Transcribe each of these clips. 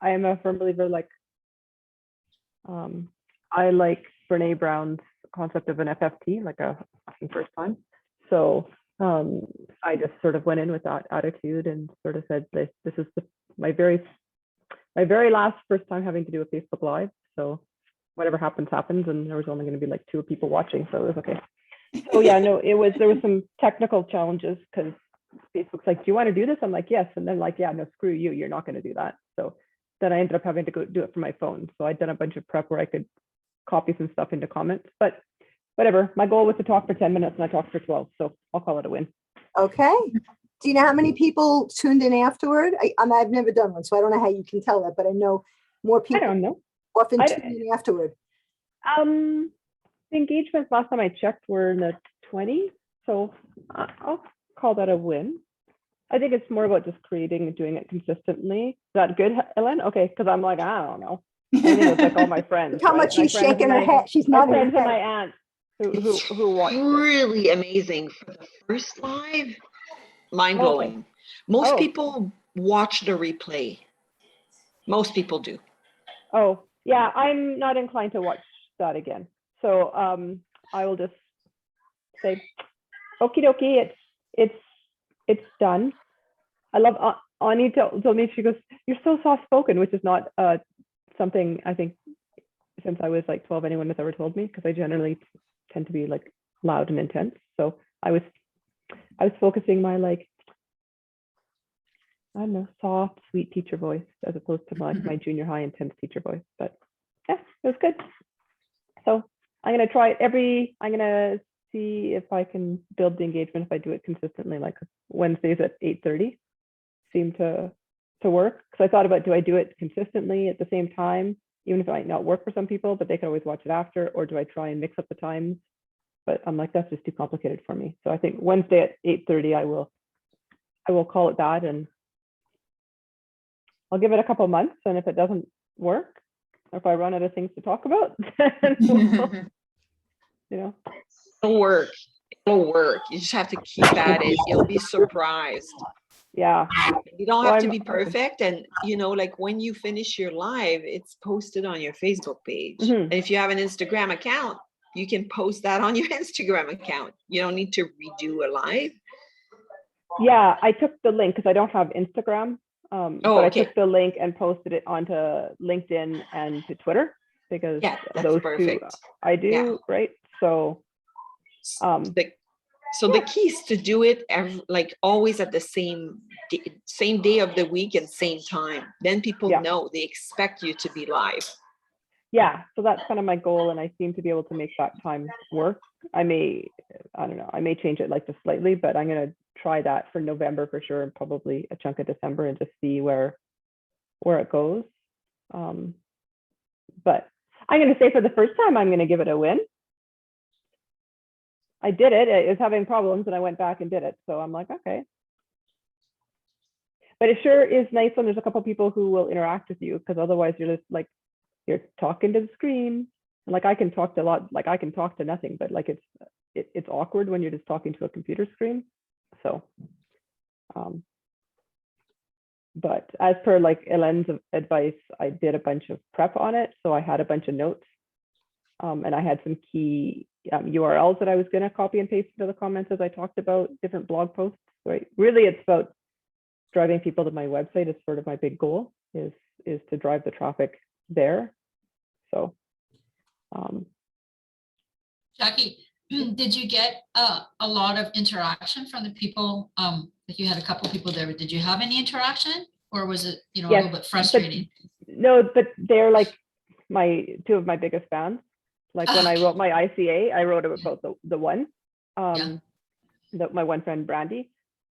I am a firm believer, like, I like Brene Brown's concept of an FFT, like a fucking first time. So I just sort of went in with that attitude and sort of said, this is my very last first time having to do a Facebook Live. So whatever happens, happens. And there was only going to be like 2 people watching. So it was okay. So yeah, no, there was some technical challenges because Facebook's like, do you want to do this? I'm like, yes. And then like, yeah, no, screw you. You're not going to do that. So then I ended up having to go do it from my phone. So I'd done a bunch of prep where I could copy some stuff into comments, but whatever. My goal was to talk for 10 minutes and I talked for 12. So I'll call it a win. Okay. Do you know how many people tuned in afterward? I've never done one, so I don't know how you can tell that, but I know more people I don't know. often tune in afterward. The engagements last time I checked were in the 20s. So I'll call that a win. I think it's more about just creating and doing it consistently. Is that good, Ellen? Okay, because I'm like, I don't know. I think it's like all my friends. Look how much she's shaking her head. She's my not friends and my aunts who watch. Really amazing for the first live. Mind blowing. Okay. Most people watch the replay. Most people do. Oh yeah, I'm not inclined to watch that again. So I will just say, okie dokie, it's done. I love Ani told me, she goes, you're so soft spoken, which is not something I think since I was like 12 anyone has ever told me, because I generally tend to be like loud and intense. So I was focusing my like, I don't know, soft, sweet teacher voice as opposed to like my junior high intense teacher voice. But yeah, it was good. So I'm gonna try it I'm gonna see if I can build the engagement if I do it consistently, like Wednesdays at 8:30 seem to work. Because I thought about, do I do it consistently at the same time, even if it might not work for some people, but they can always watch it after, or do I try and mix up the times? But I'm like, that's just too complicated for me. So I think Wednesday at 8:30, I will call it that, and I'll give it a couple of months. And if it doesn't work, or if I run out of things to talk about, then It'll work. It'll work. You just have to keep at it. You'll be surprised. Yeah. You don't have to be perfect. And, like when you finish your live, it's posted on your Facebook page. And if you have an Instagram account, you can post that on your Instagram account. You don't need to redo a live. Yeah, I took the link because I don't have Instagram. I took the link and posted it onto LinkedIn and to Twitter because those perfect. 2 I do, right? So the key is to do it always at the same day of the week and same time. Then people know, they expect you to be live. Yeah, so that's kind of my goal, and I seem to be able to make that time work. I may change it like just slightly, but I'm gonna try that for November for sure, and probably a chunk of December, and just see where it goes. But I'm gonna say for the first time, I'm gonna give it a win. I did it. It was having problems, and I went back and did it. So I'm like, okay. But it sure is nice when there's a couple of people who will interact with you, because otherwise you're just like, you're talking to the screen. And like I can talk to nothing, but like it's awkward when you're just talking to a computer screen. So, but as per like Ellen's advice, I did a bunch of prep on it. So I had a bunch of notes, and I had some key URLs that I was going to copy and paste into the comments as I talked about different blog posts. Right? Really, it's about driving people to my website is sort of my big goal, is to drive the traffic there. So, Jackie, did you get a lot of interaction from the people? Like you had a couple of people there, but did you have any interaction, or was it a little bit frustrating? But they're like 2 of my biggest fans. Like when I wrote my ICA, I wrote about the one, my one friend Brandy,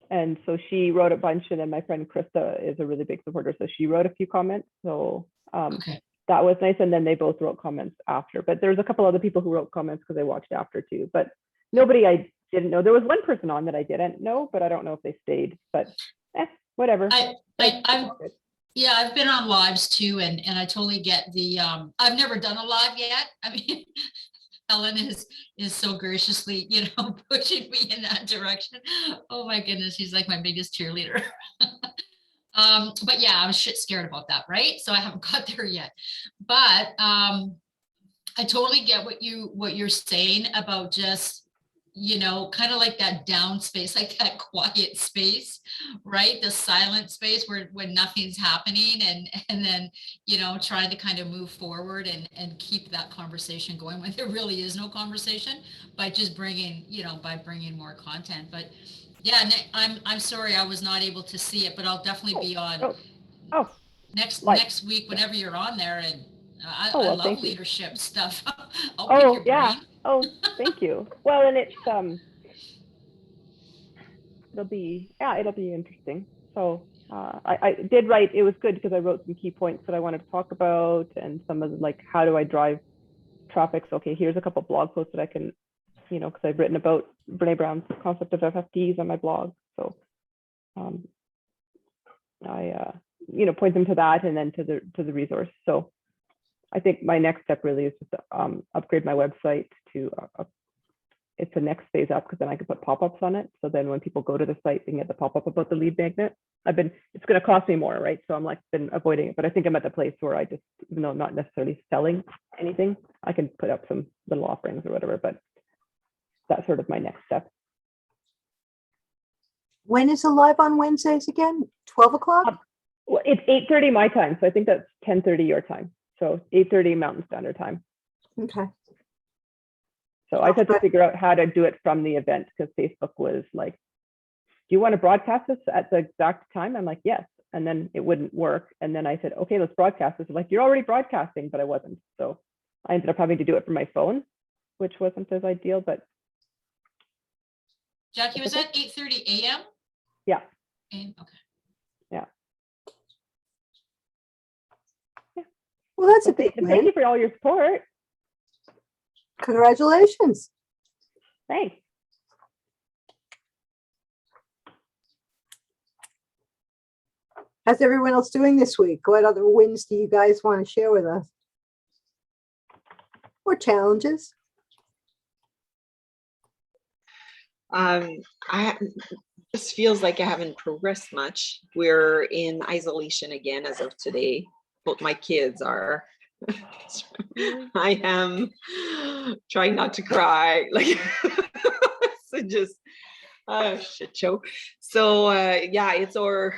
and so she wrote a bunch, and then my friend Krista is a really big supporter, so she wrote a few comments. So that was nice, and then they both wrote comments after. But there's a couple other people who wrote comments because they watched after too. But nobody I didn't know. There was one person on that I didn't know, but I don't know if they stayed. But whatever. I've been on lives too, and I totally get the. I've never done a live yet. I mean, Ellen is so graciously, pushing me in that direction. Oh my goodness, she's like my biggest cheerleader. But yeah, I was shit scared about that, right? So I haven't got there yet. But I totally get what you're saying about just, kind of like that down space, like that quiet space, right? The silent space where when nothing's happening, and then, trying to kind of move forward and keep that conversation going when there really is no conversation, by just bringing more content. But yeah, I'm sorry I was not able to see it, but I'll definitely be on next week whenever you're on there. And I love leadership stuff. I'll pick your brain. Thank you. Well, and it's it'll be interesting. So I did write. It was good because I wrote some key points that I wanted to talk about, and some of like, how do I drive traffic? So okay, here's a couple of blog posts that I can, because I've written about Brene Brown's concept of FFTs on my blog. So I point them to that, and then to the resource. So I think my next step really is just to upgrade my website to it's the next phase up, because then I can put pop-ups on it. So then when people go to the site, they can get the pop-up about the lead magnet. It's going to cost me more, right? So I'm been avoiding it, but I think I'm at the place where I just, even though I'm not necessarily selling anything, I can put up some little offerings or whatever, but that's sort of my next step. When is it live on Wednesdays again? 12 o'clock? Well, it's 8:30 my time. So I think that's 10:30 your time. So 8:30 Mountain Standard Time. Okay. So I had to figure out how to do it from the event, because Facebook was like, do you want to broadcast this at the exact time? I'm like, yes. And then it wouldn't work. And then I said, okay, let's broadcast this. Like, you're already broadcasting, but I wasn't. So I ended up having to do it from my phone, which wasn't as ideal, but. Jackie, was that 8:30 a.m.? Yeah. Okay. Yeah. Well, that's a big win. Thank you for all your support. Congratulations. Thanks. How's everyone else doing this week? What other wins do you guys want to share with us? Or challenges? This feels like I haven't progressed much. We're in isolation again as of today. Both my kids are. I am trying not to cry, like so just shit show. So yeah, it's our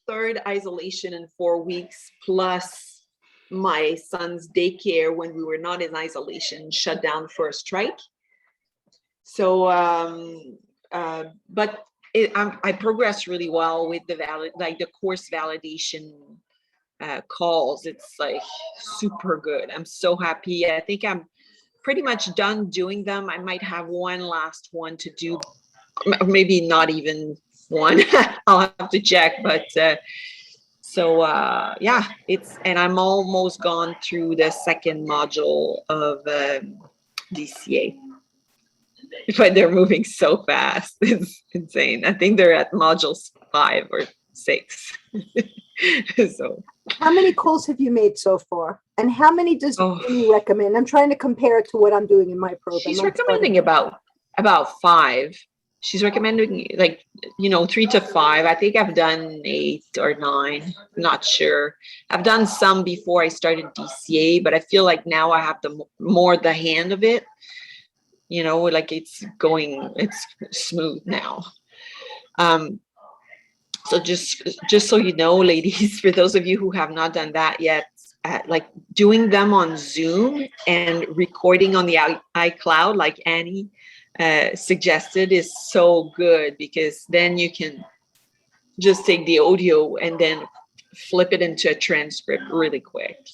third isolation in 4 weeks, plus my son's daycare, when we were not in isolation, shut down for a strike. So but I progressed really well with the course validation calls. It's like super good. I'm so happy. I think I'm pretty much done doing them. I might have one last one to do, maybe not even one. I'll have to check, but so yeah, and I'm almost gone through the second module of DCA, but they're moving so fast. It's insane. I think they're at module 5 or 6. So how many calls have you made so far? And how many does you recommend? I'm trying to compare it to what I'm doing in my program. She's recommending about 5. She's recommending 3 to 5. I think I've done 8 or 9. I'm not sure. I've done some before I started DCA, but I feel like now I have the hand of it. Like it's smooth now. So just so you know, ladies, for those of you who have not done that yet, like doing them on Zoom and recording on the iCloud, like Annie suggested, is so good, because then you can just take the audio and then flip it into a transcript really quick.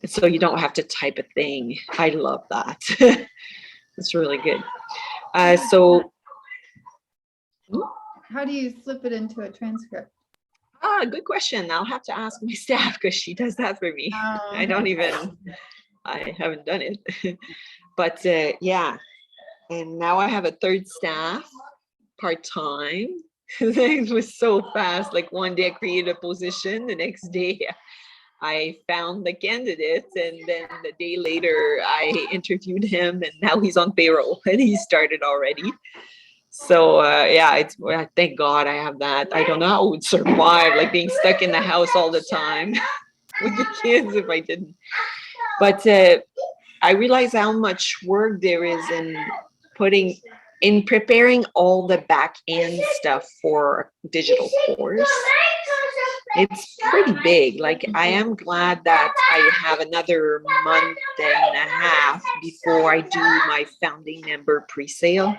So you don't have to type a thing. I love that. It's really good. So how do you flip it into a transcript? Good question. I'll have to ask my staff, because she does that for me. I haven't done it. But yeah. And now I have a third staff, part-time. It was so fast. Like one day I created a position, the next day I found the candidate, and then the day later I interviewed him, and now he's on payroll and he started already. So yeah, thank God I have that. I don't know how I would survive, like being stuck in the house all the time with the kids if I didn't. But I realize how much work there is in preparing all the back end stuff for a digital course. It's pretty big. Like, I am glad that I have another month and a half before I do my founding member pre-sale.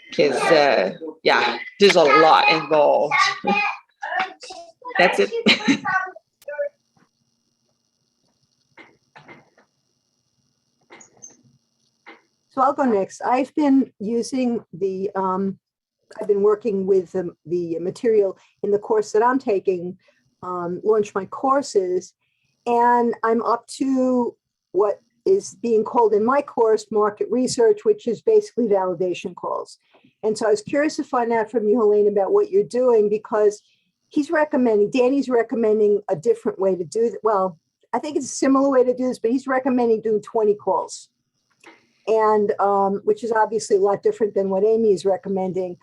Because yeah, there's a lot involved. That's it. So I'll go next. I've been using I've been working with the material in the course that I'm taking, Launch My Courses, and I'm up to what is being called in my course market research, which is basically validation calls. And so I was curious to find out from you, Helene, about what you're doing, because Danny's recommending a different way to do it. Well, I think it's a similar way to do this, but he's recommending doing 20 calls. And which is obviously a lot different than what Amy is recommending.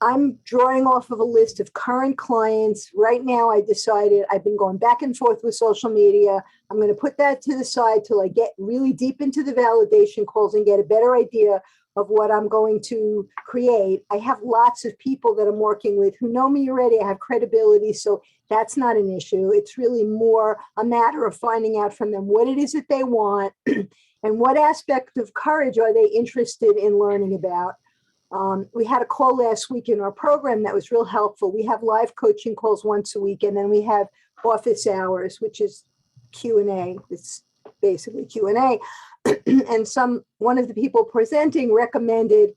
I'm drawing off of a list of current clients. Right now, I decided I've been going back and forth with social media. I'm going to put that to the side till I get really deep into the validation calls and get a better idea of what I'm going to create. I have lots of people that I'm working with who know me already. I have credibility, so that's not an issue. It's really more a matter of finding out from them what it is that they want and what aspect of courage are they interested in learning about. We had a call last week in our program that was real helpful. We have live coaching calls once a week, and then we have office hours, which is Q&A. It's basically Q&A. And one of the people presenting recommended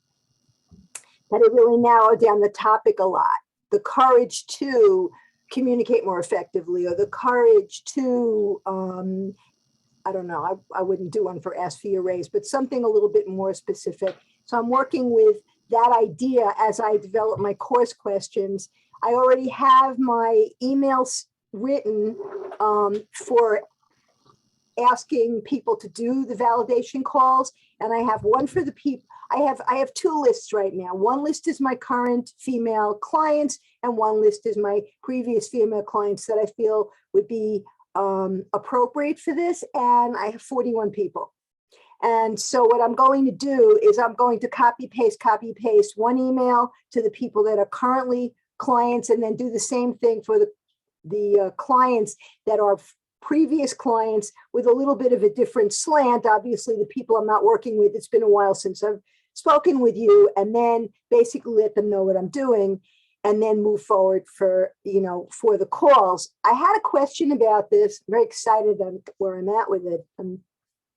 that it really narrowed down the topic a lot. The courage to communicate more effectively, or the courage to, I don't know, I wouldn't do one for ask for your raise, but something a little bit more specific. So I'm working with that idea as I develop my course questions. I already have my emails written for asking people to do the validation calls. And I have one for the people. I have two lists right now. One list is my current female clients, and one list is my previous female clients that I feel would be appropriate for this. And I have 41 people. And so what I'm going to do is I'm going to copy paste one email to the people that are currently clients, and then do the same thing for the clients that are previous clients with a little bit of a different slant. Obviously, the people I'm not working with, it's been a while since I've spoken with you, and then basically let them know what I'm doing, and then move forward for the calls. I had a question about this. I'm very excited on where I'm at with it. I'm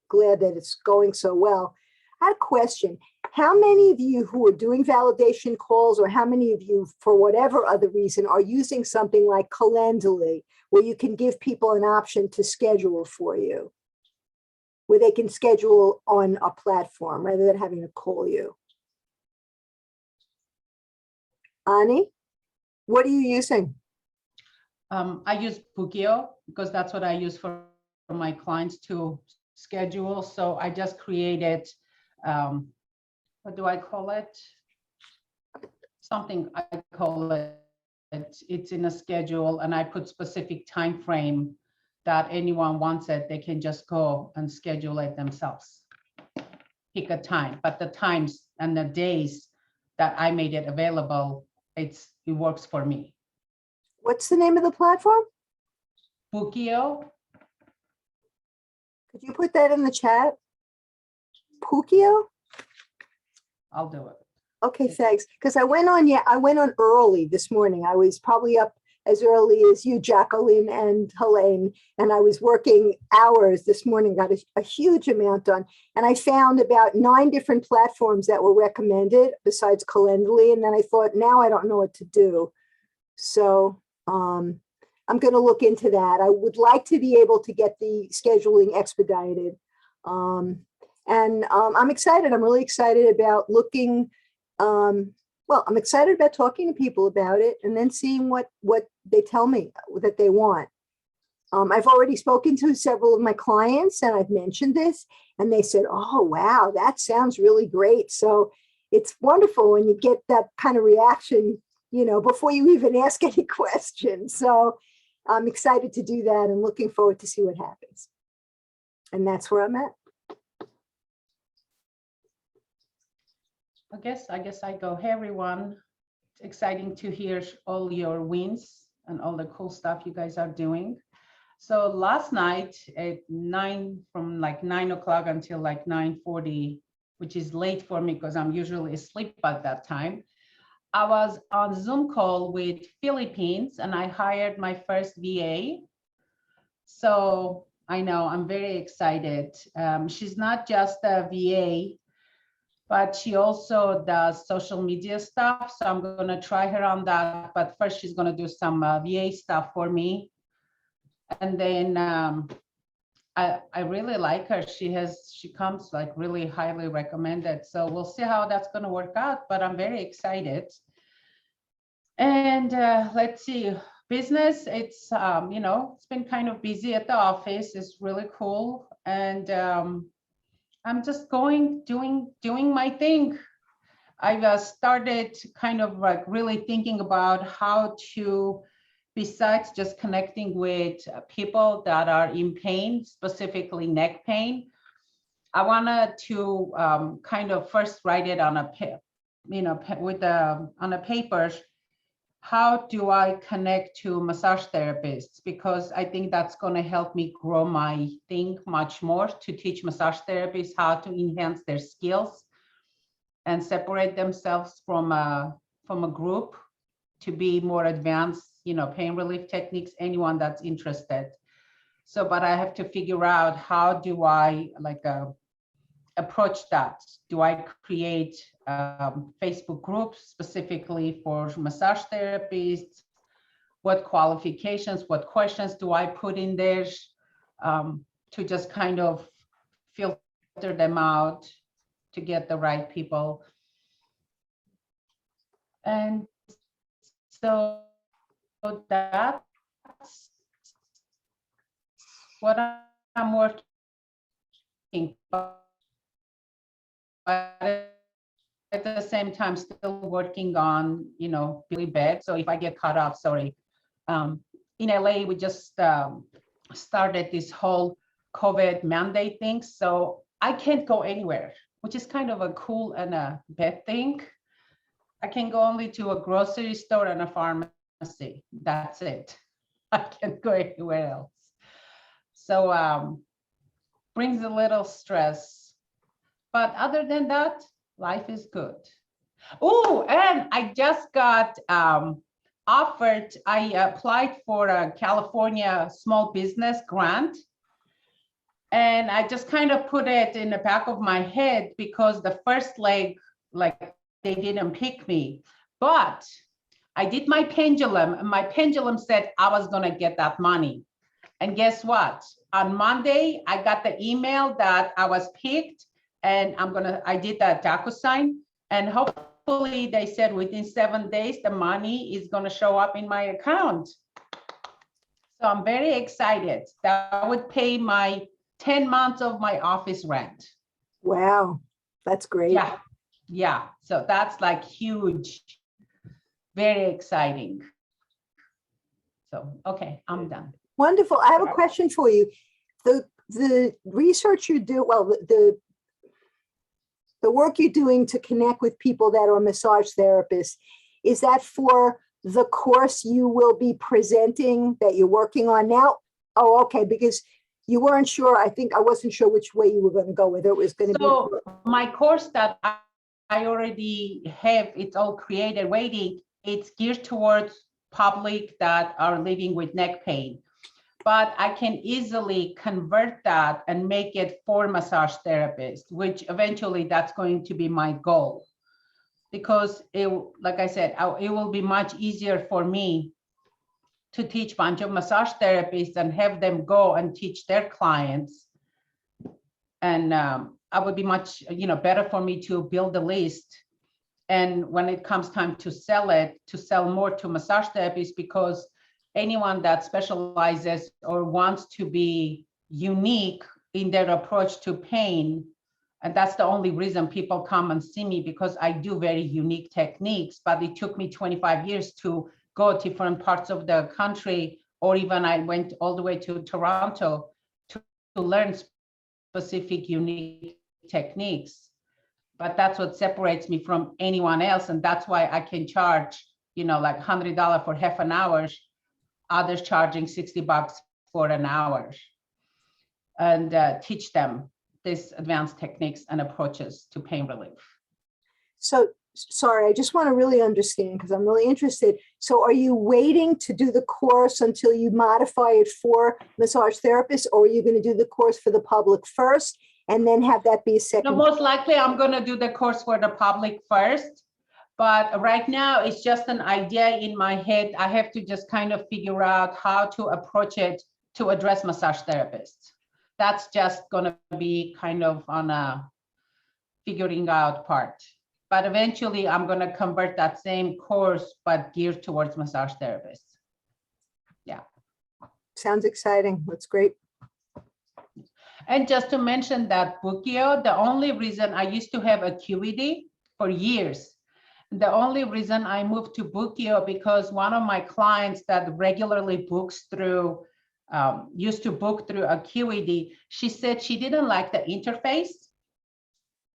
glad that it's going so well. I had a question. How many of you who are doing validation calls, or how many of you, for whatever other reason, are using something like Calendly, where you can give people an option to schedule for you, where they can schedule on a platform rather than having to call you? Ani, what are you using? I use Bookio because that's what I use for my clients to schedule. So I just created, what do I call it? Something I call it. It's in a schedule, and I put specific time frame that anyone wants it. They can just go and schedule it themselves. Pick a time, but the times and the days that I made it available, it works for me. What's the name of the platform? Bookio. Could you put that in the chat? Bookio? I'll do it. Okay, thanks. Because I went on early this morning. I was probably up as early as you, Jacqueline and Helene, and I was working hours this morning, got a huge amount done. And I found about 9 different platforms that were recommended besides Calendly. And then I thought, now I don't know what to do. So I'm going to look into that. I would like to be able to get the scheduling expedited. I'm excited. I'm really excited about looking. I'm excited about talking to people about it and then seeing what they tell me that they want. I've already spoken to several of my clients, and I've mentioned this, and they said, oh, wow, that sounds really great. So it's wonderful when you get that kind of reaction, before you even ask any questions. So I'm excited to do that and looking forward to see what happens. And that's where I'm at. I guess I go. Hey everyone, it's exciting to hear all your wins and all the cool stuff you guys are doing. So last night at from like 9 o'clock until like 9:40, which is late for me because I'm usually asleep at that time, I was on Zoom call with Philippines and I hired my first VA. So I know I'm very excited. She's not just a VA, but she also does social media stuff. So I'm going to try her on that. But first, she's going to do some VA stuff for me. And then I really like her. She comes like really highly recommended. So we'll see how that's going to work out. But I'm very excited. And let's see, business. It's it's been kind of busy at the office. It's really cool. And I'm just doing my thing. I've started kind of like really thinking about how to, besides just connecting with people that are in pain, specifically neck pain, I wanted to kind of first write it on a on a paper. How do I connect to massage therapists? Because I think that's going to help me grow my thing much more, to teach massage therapists how to enhance their skills and separate themselves from a group to be more advanced, pain relief techniques, anyone that's interested. So, but I have to figure out, how do I approach that? Do I create Facebook groups specifically for massage therapists? What qualifications, what questions do I put in there to just kind of filter them out to get the right people? And so that's what I'm working on. But at the same time, still working on, really bad. So if I get caught up, sorry. In LA, we just started this whole COVID mandate thing. So I can't go anywhere, which is kind of a cool and a bad thing. I can go only to a grocery store and a pharmacy. That's it. I can't go anywhere else. So brings a little stress. But other than that, life is good. Oh, and I just got offered, I applied for a California small business grant. And I just kind of put it in the back of my head because the first leg, they didn't pick me. But I did my pendulum, and my pendulum said I was going to get that money. And guess what? On Monday, I got the email that I was picked, and I did that DocuSign, and hopefully they said within 7 days, the money is going to show up in my account. So I'm very excited. That would pay my 10 months of my office rent. Wow, that's great. Yeah. So that's like huge, very exciting. So, okay, I'm done. Wonderful. I have a question for you. The research you do, well, the work you're doing to connect with people that are massage therapists, is that for the course you will be presenting that you're working on now? Oh, okay, because you weren't sure. I wasn't sure which way you were going to go, whether it was going to be. So my course that I already have, it's all created, waiting. It's geared towards public that are living with neck pain. But I can easily convert that and make it for massage therapists, which eventually that's going to be my goal. Because like I said, it will be much easier for me to teach a bunch of massage therapists and have them go and teach their clients. And I would be much, better for me to build a list. And when it comes time to sell more to massage therapists, because anyone that specializes or wants to be unique in their approach to pain, And that's the only reason people come and see me, because I do very unique techniques, but it took me 25 years to go to different parts of the country, or even I went all the way to Toronto to learn specific unique techniques. But that's what separates me from anyone else. And that's why I can charge, like $100 for half an hour, others charging $60 for an hour, and teach them these advanced techniques and approaches to pain relief. So, sorry, I just want to really understand because I'm really interested. So are you waiting to do the course until you modify it for massage therapists, or are you going to do the course for the public first and then have that be a second? No, most likely I'm going to do the course for the public first. But right now it's just an idea in my head. I have to just kind of figure out how to approach it to address massage therapists. That's just going to be kind of on a figuring out part. But eventually I'm going to convert that same course, but geared towards massage therapists. Yeah. Sounds exciting. That's great. And just to mention that Bookio, the only reason I used to have Acuity for years, the only reason I moved to Bookio because one of my clients that regularly books through, used to book through Acuity, she said she didn't like the interface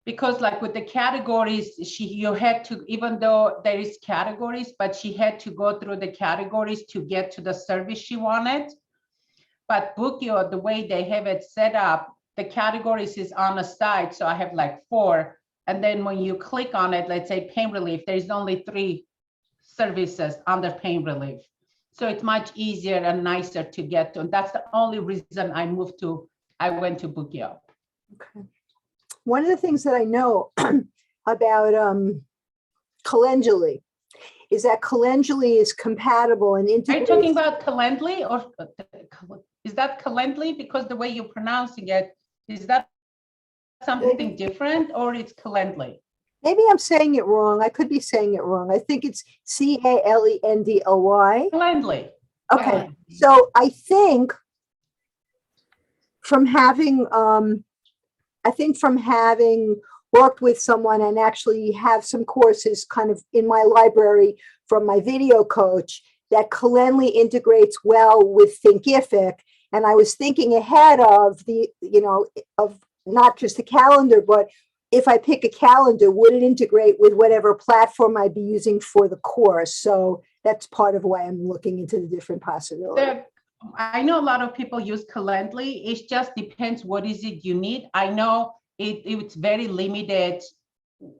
because like with the categories, you had to, even though there is categories, but she had to go through the categories to get to the service she wanted. But Bookio, the way they have it set up, the categories is on the side. So I have like 4. And then when you click on it, let's say pain relief, there's only 3 services under pain relief. So it's much easier and nicer to get to. And that's the only reason I went to Bookio. Okay. One of the things that I know about Calendly is that Calendly is compatible and Are you integrated. talking about Calendly, or is that Calendly? Because the way you're pronouncing it, is that something different, or it's Calendly? Maybe I'm saying it wrong. I could be saying it wrong. I think it's Calendly. Calendly. Okay. So I think from having worked with someone and actually have some courses kind of in my library from my video coach, that Calendly integrates well with Thinkific. And I was thinking ahead of of not just the calendar, but if I pick a calendar, would it integrate with whatever platform I'd be using for the course? So that's part of why I'm looking into the different possibilities. I know a lot of people use Calendly. It just depends what is it you need. I know it's very limited.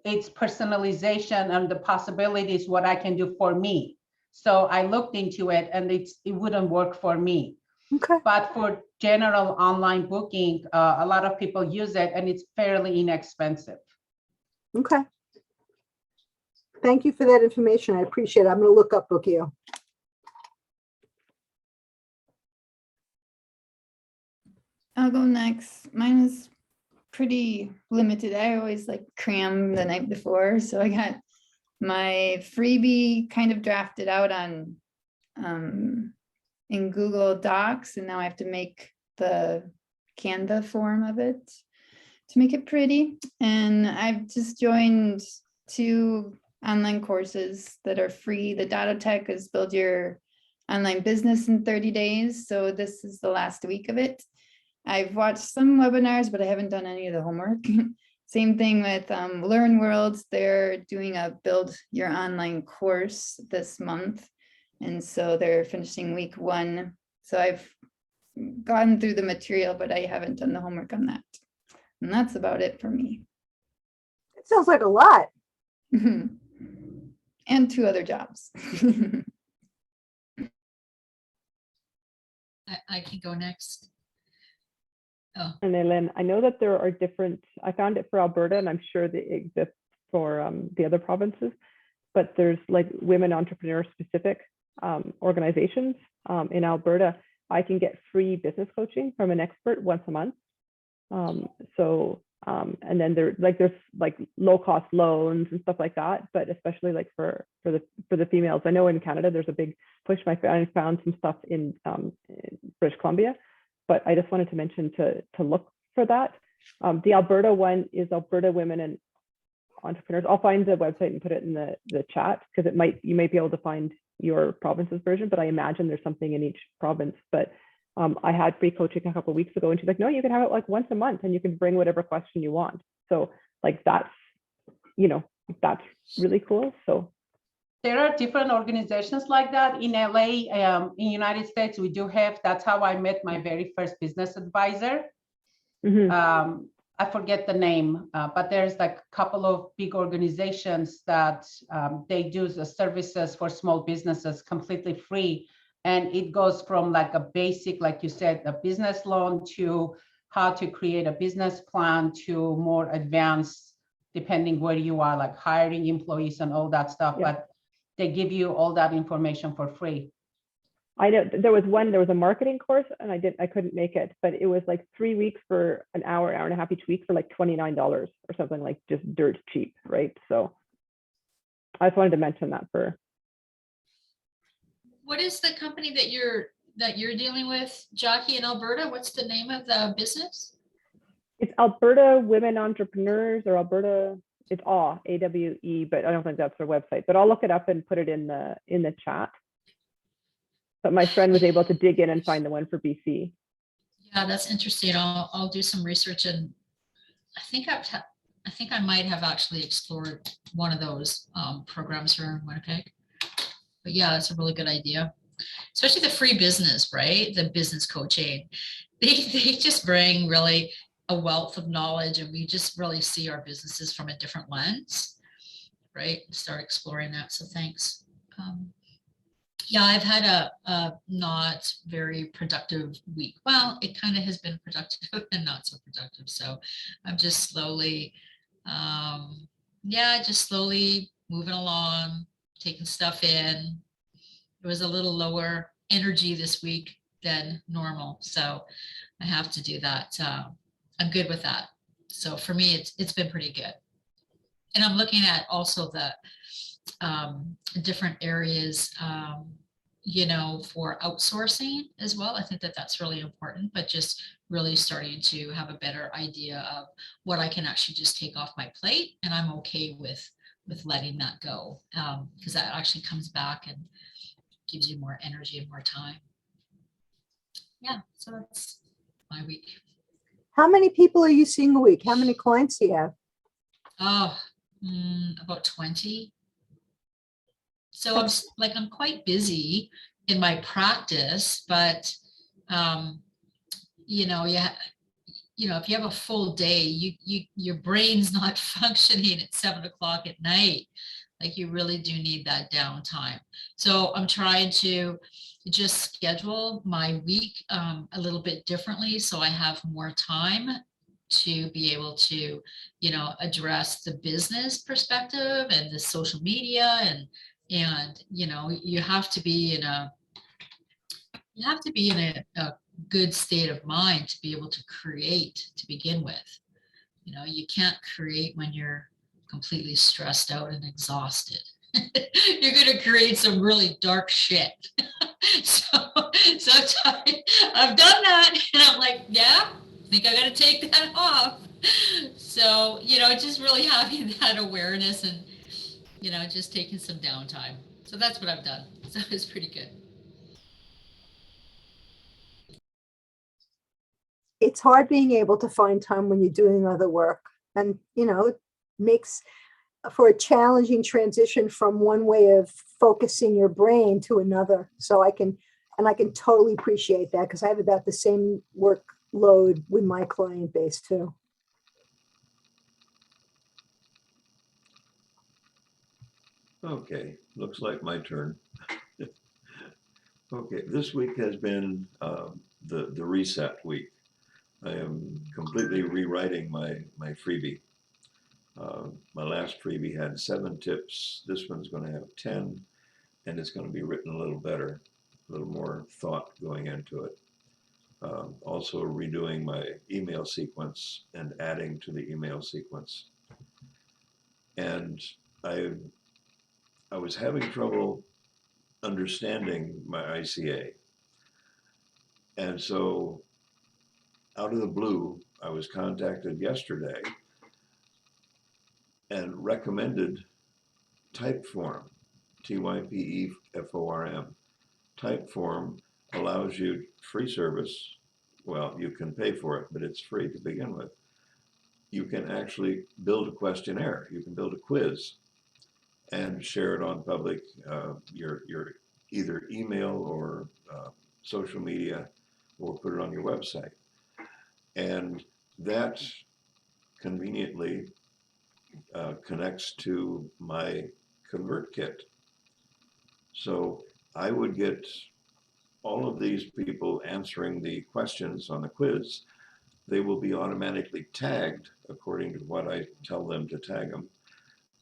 It's personalization and the possibilities what I can do for me. So I looked into it and it wouldn't work for me. Okay. But for general online booking, a lot of people use it and it's fairly inexpensive. Okay. Thank you for that information. I appreciate it. I'm going to look up Bookio. I'll go next. Mine was pretty limited. I always like cram the night before. So I got my freebie kind of drafted out on in Google Docs, and now I have to make the Canva form of it to make it pretty. And I've just joined 2 online courses that are free. The Data Tech is build your online business in 30 days. So this is the last week of it. I've watched some webinars, but I haven't done any of the homework. Same thing with Learn Worlds. They're doing a build your online course this month. And so they're finishing week 1. So I've gone through the material, but I haven't done the homework on that. And that's about it for me. It sounds like a lot. And 2 other jobs. I can go next. Oh, And Ellen, I know that there are different, I found it for Alberta and I'm sure they exist for the other provinces, but there's like women entrepreneur specific organizations in Alberta. I can get free business coaching from an expert once a month. And then there's like low cost loans and stuff like that, but especially like for the females. I know in Canada there's a big push. I found some stuff in British Columbia, but I just wanted to mention to look for that. The Alberta one is Alberta Women and Entrepreneurs. I'll find the website and put it in the chat, because you might be able to find your province's version, but I imagine there's something in each province. But I had free coaching a couple of weeks ago, and she's like, no, you can have it like once a month and you can bring whatever question you want. So like that's really cool. So there are different organizations like that in LA. In United States, we do have, that's how I met my very first business advisor. I forget the name, but there's like a couple of big organizations that they do the services for small businesses completely free. And it goes from like a basic, like you said, a business loan, to how to create a business plan, to more advanced, depending where you are, like hiring employees and all that stuff. Yeah. But they give you all that information for free. I know there was a marketing course, and I couldn't make it, but it was like 3 weeks for an hour and a half each week for like $29 or something, like just dirt cheap, right? So I just wanted to mention that for. What is the company that you're dealing with, Jackie, in Alberta? What's the name of the business? It's Alberta Women Entrepreneurs, or Alberta, it's AWE, but I don't think that's their website, but I'll look it up and put it in the chat. But my friend was able to dig in and find the one for BC. Yeah, that's interesting. I'll do some research, and I think I might have actually explored one of those programs here in Winnipeg. But yeah, that's a really good idea, especially the free business, right? The business coaching. They just bring really a wealth of knowledge, and we just really see our businesses from a different lens, right? Start exploring that. So thanks. Yeah, I've had a not very productive week. Well, it kind of has been productive and not so productive. So I'm just slowly, just slowly moving along, taking stuff in. It was a little lower energy this week than normal, so I have to do that. I'm good with that. So for me, it's been pretty good. And I'm looking at also the different areas, for outsourcing as well. I think that's really important, but just really starting to have a better idea of what I can actually just take off my plate, and I'm okay with letting that go, because that actually comes back and gives you more energy and more time. Yeah, so that's my week. How many people are you seeing a week? How many clients do you have? Oh, about 20. So I'm quite busy in my practice, but if you have a full day, your brain's not functioning at 7 o'clock at night. Like, you really do need that downtime. So I'm trying to just schedule my week a little bit differently, so I have more time to be able to, address the business perspective and the social media, and you have to be in a good state of mind to be able to create to begin with. You can't create when you're completely stressed out and exhausted. You're going to create some really dark shit. So I've done that, and I'm like, yeah, I think I got to take that off. So, just really having that awareness and, just taking some downtime. So that's what I've done. So it's pretty good. It's hard being able to find time when you're doing other work, and it makes for a challenging transition from one way of focusing your brain to another. So I can totally appreciate that, because I have about the same workload with my client base too. Okay, looks like my turn. Okay, this week has been the reset week. I am completely rewriting my freebie. My last freebie had 7 tips. This one's going to have 10, and it's going to be written a little better, a little more thought going into it. Also redoing my email sequence and adding to the email sequence. And I was having trouble understanding my ICA. And so out of the blue, I was contacted yesterday and recommended Typeform, Typeform. Typeform allows you free service. Well, you can pay for it, but it's free to begin with. You can actually build a questionnaire. You can build a quiz and share it on public, your either email or social media, or put it on your website. And that conveniently connects to my ConvertKit. So I would get all of these people answering the questions on the quiz. They will be automatically tagged according to what I tell them to tag them.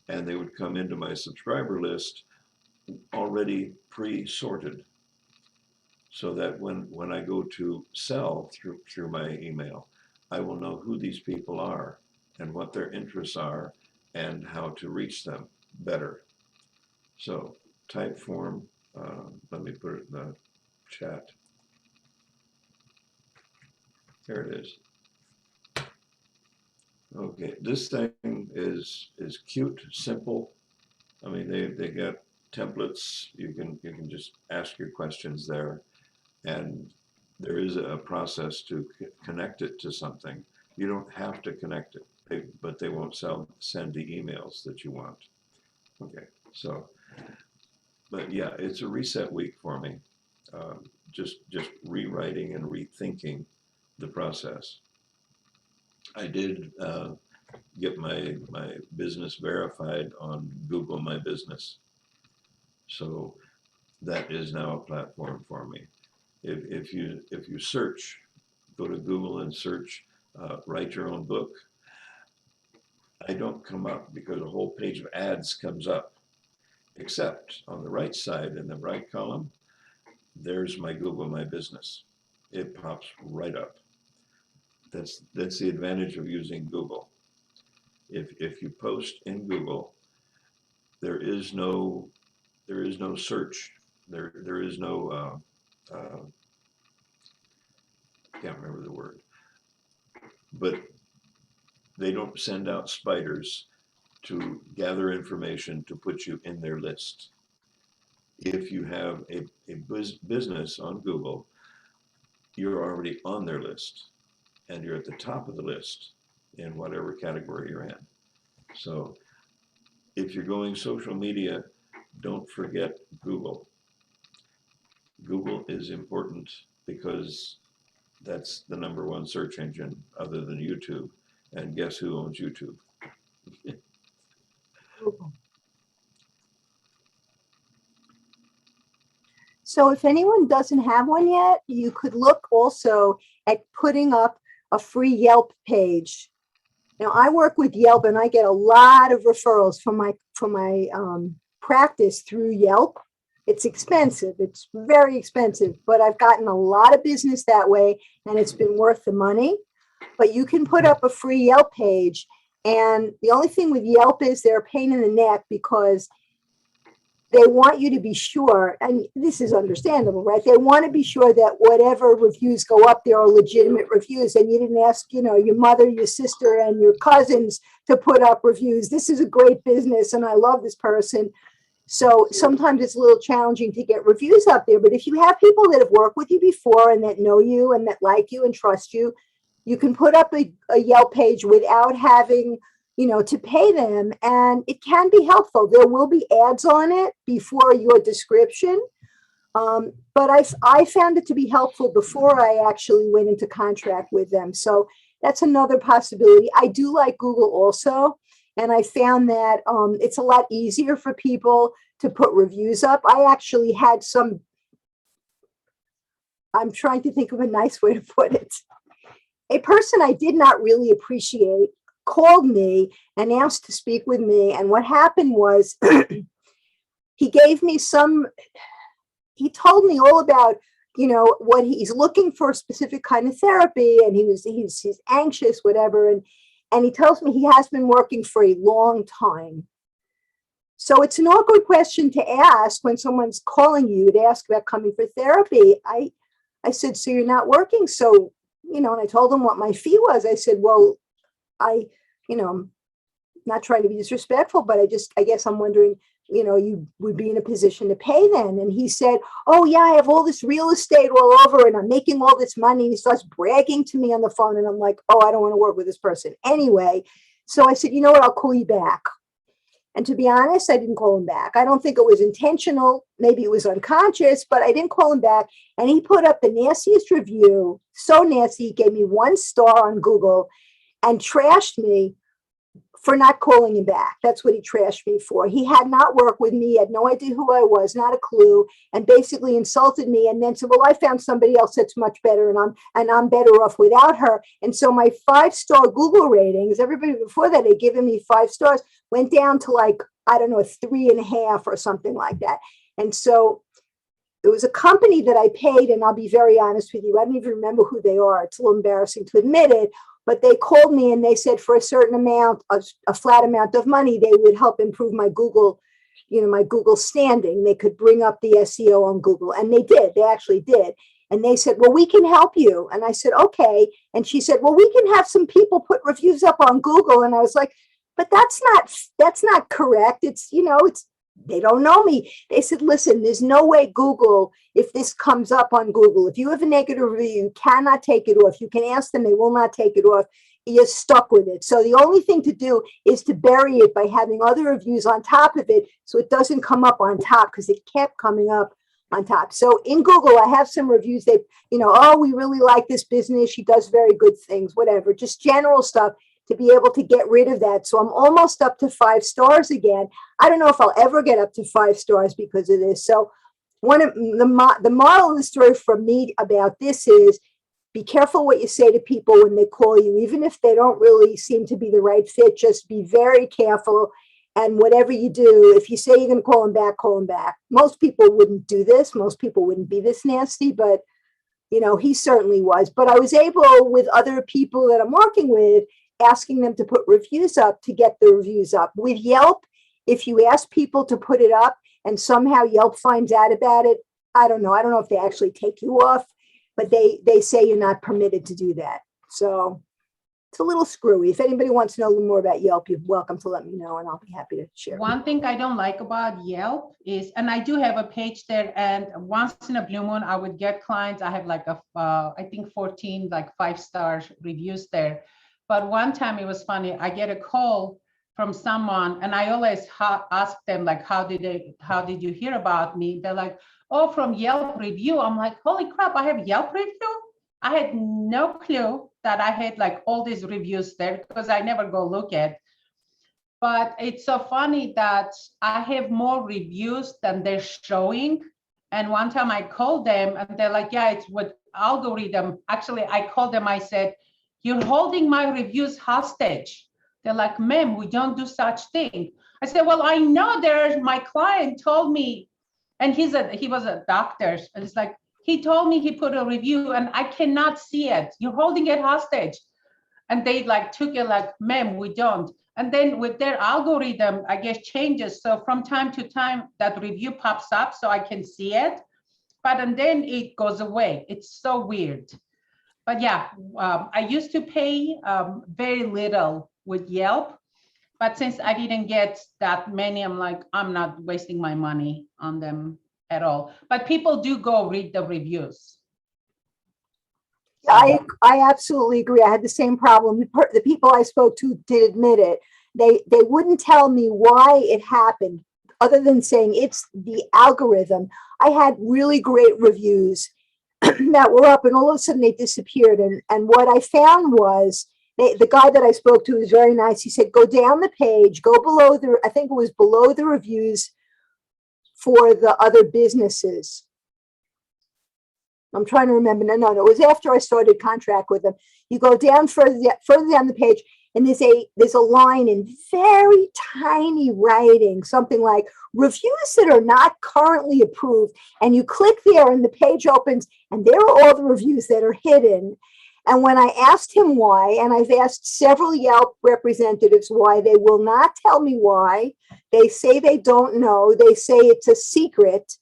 And they would come into my subscriber list already pre-sorted, so that when I go to sell through my email, I will know who these people are and what their interests are and how to reach them better. So Typeform, let me put it in the chat. There it is. Okay, this thing is cute, simple. I mean, they got templates. You can just ask your questions there, and there is a process to connect it to something. You don't have to connect it, but they won't send the emails that you want. Okay, so, but yeah, it's a reset week for me. Just rewriting and rethinking the process. I did get my business verified on Google My Business. So that is now a platform for me. If you search, go to Google and search, write your own book, I don't come up because a whole page of ads comes up, except on the right side in the right column, there's my Google My Business. It pops right up. That's the advantage of using Google. If you post in Google, there is no search. There is no can't remember the word, but they don't send out spiders to gather information to put you in their list. If you have a business on Google, you're already on their list and you're at the top of the list in whatever category you're in. So if you're going social media, don't forget Google. Google is important because that's the #1 search engine other than YouTube. And guess who owns YouTube? So if anyone doesn't have one yet, you could look also at putting up a free Yelp page. Now I work with Yelp and I get a lot of referrals from my practice through Yelp. It's expensive. It's very expensive, but I've gotten a lot of business that way and it's been worth the money. But you can put up a free Yelp page. And the only thing with Yelp is they're a pain in the neck because they want you to be sure, and this is understandable, right? They want to be sure that whatever reviews go up there are legitimate reviews, and you didn't ask, your mother, your sister, and your cousins to put up reviews. This is a great business, and I love this person. So sometimes it's a little challenging to get reviews up there, but if you have people that have worked with you before and that know you and that like you and trust you, you can put up a Yelp page without having to pay them, and it can be helpful. There will be ads on it before your description, but I found it to be helpful before I actually went into contract with them. So that's another possibility. I do like Google also, and I found that it's a lot easier for people to put reviews up. I actually had I'm trying to think of a nice way to put it. A person I did not really appreciate called me and asked to speak with me. And what happened was he told me all about, what he's looking for, a specific kind of therapy. And he's anxious, whatever. And he tells me he has been working for a long time. So it's an awkward question to ask when someone's calling you to ask about coming for therapy. I said, so you're not working so and I told him what my fee was. I said, well, I'm not trying to be disrespectful, but I guess I'm wondering, you would be in a position to pay then. And he said, oh yeah, I have all this real estate all over and I'm making all this money. And he starts bragging to me on the phone. And I'm like, oh, I don't want to work with this person anyway. So I said, you know what, I'll call you back. And to be honest, I didn't call him back. I don't think it was intentional. Maybe it was unconscious, but I didn't call him back. And he put up the nastiest review, so nasty. He gave me 1 star on Google and trashed me for not calling him back. That's what he trashed me for. He had not worked with me, had no idea who I was, not a clue, and basically insulted me and then said, well, I found somebody else that's much better and I'm better off without her. And so my 5-star Google ratings, everybody before that had given me 5 stars, went down to like, I don't know, 3.5 or something like that. And so it was a company that I paid, and I'll be very honest with you, I don't even remember who they are. It's a little embarrassing to admit it, but they called me and they said for a certain amount, a flat amount of money, they would help improve my Google, my Google standing. They could bring up the SEO on Google. And they did, they actually did. And they said, well, we can help you. And I said, okay. And she said, well, we can have some people put reviews up on Google. And I was like, but that's not correct. It's, they don't know me. They said, listen, there's no way Google, if this comes up on Google, if you have a negative review, you cannot take it off. You can ask them, they will not take it off. You're stuck with it. So the only thing to do is to bury it by having other reviews on top of it so it doesn't come up on top, because it kept coming up on top. So in Google, I have some reviews. They, oh, we really like this business. She does very good things, whatever, just general stuff, to be able to get rid of that. So I'm almost up to 5 stars again. I don't know if I'll ever get up to 5 stars because of this. So one of the moral of the story from me about this is, be careful what you say to people when they call you, even if they don't really seem to be the right fit. Just be very careful. And whatever you do, if you say you're going to call them back, call them back. Most people wouldn't do this. Most people wouldn't be this nasty, but he certainly was. But I was able, with other people that I'm working with, asking them to put reviews up to get the reviews up. With Yelp, if you ask people to put it up and somehow Yelp finds out about it, I don't know if they actually take you off, but they say you're not permitted to do that. So it's a little screwy. If anybody wants to know a little more about Yelp, you're welcome to let me know and I'll be happy to share. One thing I don't like about Yelp is, and I do have a page there, and once in a blue moon, I would get clients. I have like I think 14 like 5-star reviews there. But one time it was funny, I get a call from someone and I always ask them like, how did you hear about me? They're like, oh, from Yelp review. I'm like, holy crap, I have Yelp review? I had no clue that I had like all these reviews there because I never go look at. But it's so funny that I have more reviews than they're showing. And one time I called them and they're like, yeah, it's with algorithm. Actually, I called them, I said, you're holding my reviews hostage. They're like, ma'am, we don't do such thing. I said, well, I know my client told me, and he was a doctor. And it's like, he told me he put a review and I cannot see it. You're holding it hostage. And they like took it like, ma'am, we don't. And then with their algorithm, I guess changes. So from time to time, that review pops up so I can see it. And then it goes away. It's so weird. But yeah, I used to pay very little with Yelp, but since I didn't get that many, I'm like, I'm not wasting my money on them at all. But people do go read the reviews. I absolutely agree. I had the same problem. The people I spoke to did admit it. They wouldn't tell me why it happened, other than saying it's the algorithm. I had really great reviews that were up and all of a sudden they disappeared. And what I found was the guy that I spoke to was very nice. He said, go down the page, go below I think it was below the reviews for the other businesses. I'm trying to remember. No, it was after I started contract with them. You go down further down the page and there's a line in very tiny writing, something like reviews that are not currently approved. And you click there and the page opens and there are all the reviews that are hidden. And when I asked him why, and I've asked several Yelp representatives why, they will not tell me why. They say they don't know. They say it's a secret.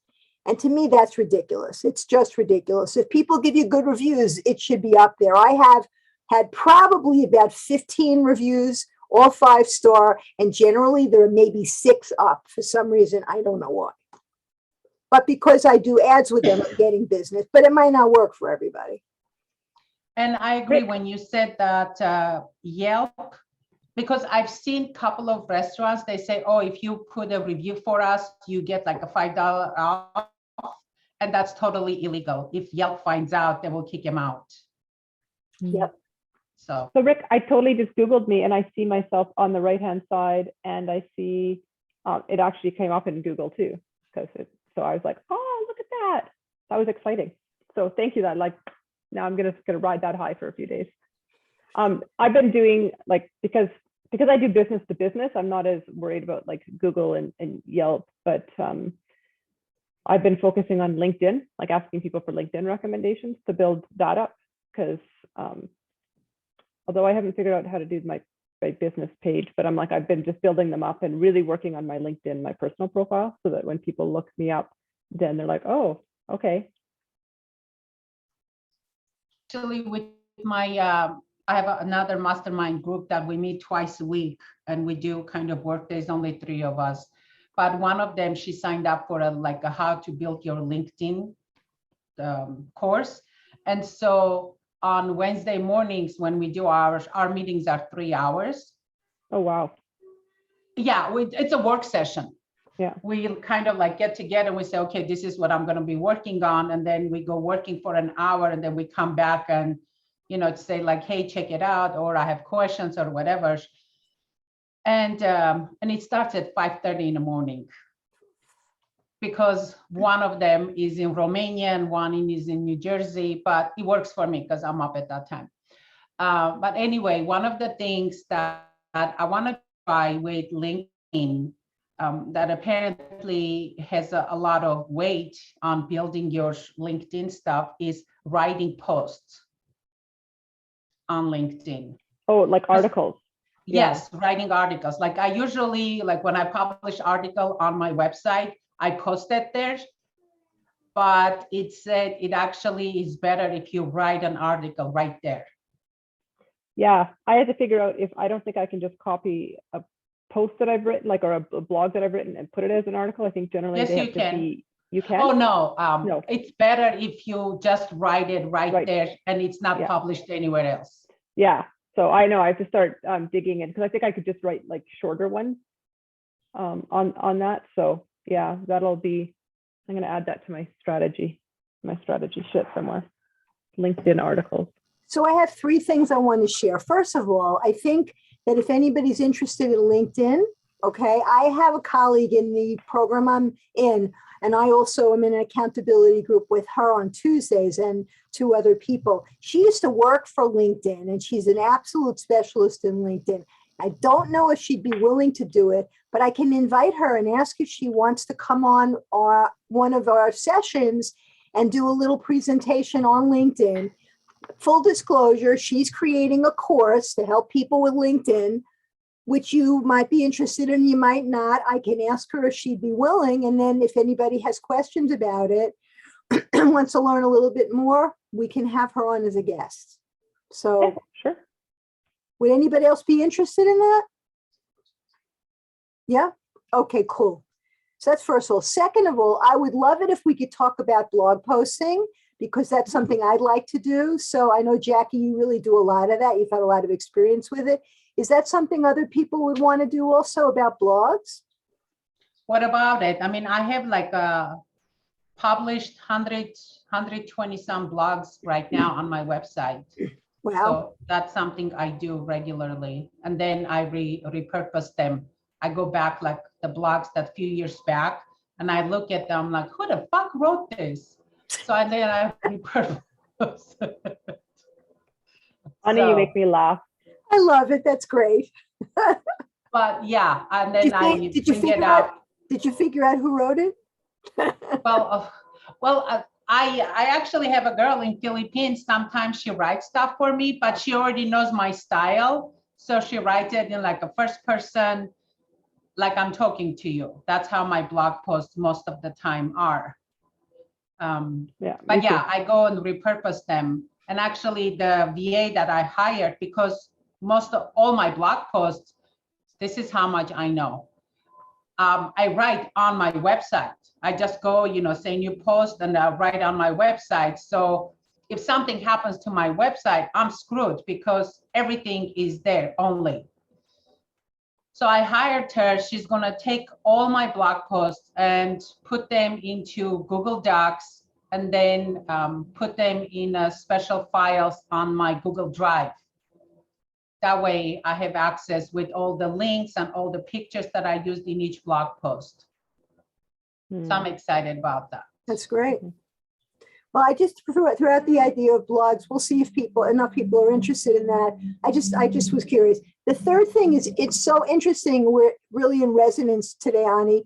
And to me, that's ridiculous. It's just ridiculous. If people give you good reviews, it should be up there. I have had probably about 15 reviews, all 5-star, and generally there are maybe 6 up for some reason. I don't know why. But because I do ads with them, I'm getting business, but it might not work for everybody. And I agree when you said that Yelp, because I've seen a couple of restaurants, they say, oh, if you put a review for us, you get like a $5 off. And that's totally illegal. If Yelp finds out, they will kick him out. Yep. So Rick, I totally just Googled me and I see myself on the right-hand side and I see, it actually came up in Google too. So I was like, oh, look at that. That was exciting. So thank you. That like, now I'm gonna ride that high for a few days. I've been doing like, because I do business to business, I'm not as worried about like Google and Yelp, but I've been focusing on LinkedIn, like asking people for LinkedIn recommendations to build that up. Because although I haven't figured out how to do my business page, but I'm like, I've been just building them up and really working on my LinkedIn, my personal profile, so that when people look me up, then they're like, oh, okay. Actually, with my, I have another mastermind group that we meet twice a week and we do kind of work. There's only 3 of us. But one of them, she signed up for a how to build your LinkedIn course. And so on Wednesday mornings when we do our meetings are 3 hours. Oh, wow. Yeah, it's a work session. Yeah. We kind of like get together and we say, okay, this is what I'm going to be working on. And then we go working for an hour and then we come back and, say like, hey, check it out, or I have questions or whatever. And it starts at 5:30 in the morning because one of them is in Romania and one is in New Jersey, but it works for me because I'm up at that time. But anyway, one of the things that I want to try with LinkedIn that apparently has a lot of weight on building your LinkedIn stuff is writing posts on LinkedIn. Oh, like articles. Yes, writing articles. Like I usually, like when I publish article on my website, I post it there. But it said it actually is better if you write an article right there. Yeah, I had to figure out if I don't think I can just copy a post that I've written, like, or a blog that I've written and put it as an article. I think generally Yes, they you have can. to be, you can? Oh, no, No. It's better if you just write it right there and it's not published anywhere else. Yeah, so I know I have to start digging in because I think I could just write like shorter ones on that. So yeah, that'll be, I'm going to add that to my strategy sheet somewhere. LinkedIn articles. So I have 3 things I want to share. First of all, I think that if anybody's interested in LinkedIn, okay, I have a colleague in the program I'm in, and I also am in an accountability group with her on Tuesdays and 2 other people. She used to work for LinkedIn and she's an absolute specialist in LinkedIn. I don't know if she'd be willing to do it, but I can invite her and ask if she wants to come on one of our sessions and do a little presentation on LinkedIn. Full disclosure, she's creating a course to help people with LinkedIn, which you might be interested in, you might not. I can ask her if she'd be willing. And then if anybody has questions about it and wants to learn a little bit more, we can have her on as a guest. So Yeah, sure. Would anybody else be interested in that? Yeah? Okay, cool. So that's first of all. Second of all, I would love it if we could talk about blog posting, because that's something I'd like to do. So I know, Jackie, you really do a lot of that. You've had a lot of experience with it. Is that something other people would want to do also about blogs? What about it? I mean, I have like published 120 some blogs right now on my website. Wow. So that's something I do regularly. And then I repurpose them. I go back like the blogs that few years back and I look at them like, who the fuck wrote this? So then I repurpose. Honey, you make me laugh. I love it. That's great. But yeah, and then did you figure out who wrote it? I actually have a girl in Philippines. Sometimes she writes stuff for me, but she already knows my style. So she writes it in like a first person, like I'm talking to you. That's how my blog posts most of the time are. Yeah. But me too. yeah, I go and repurpose them. And actually the VA that I hired, because most of all my blog posts, this is how much I know. I write on my website. I just go, say new post and I write on my website. So if something happens to my website, I'm screwed because everything is there only. So I hired her. She's going to take all my blog posts and put them into Google Docs and then put them in special files on my Google Drive. That way I have access with all the links and all the pictures that I used in each blog post. So I'm excited about that. That's great. Well, I just threw out the idea of blogs. We'll see if enough people are interested in that. I just was curious. The third thing is, it's so interesting. We're really in resonance today, Ani,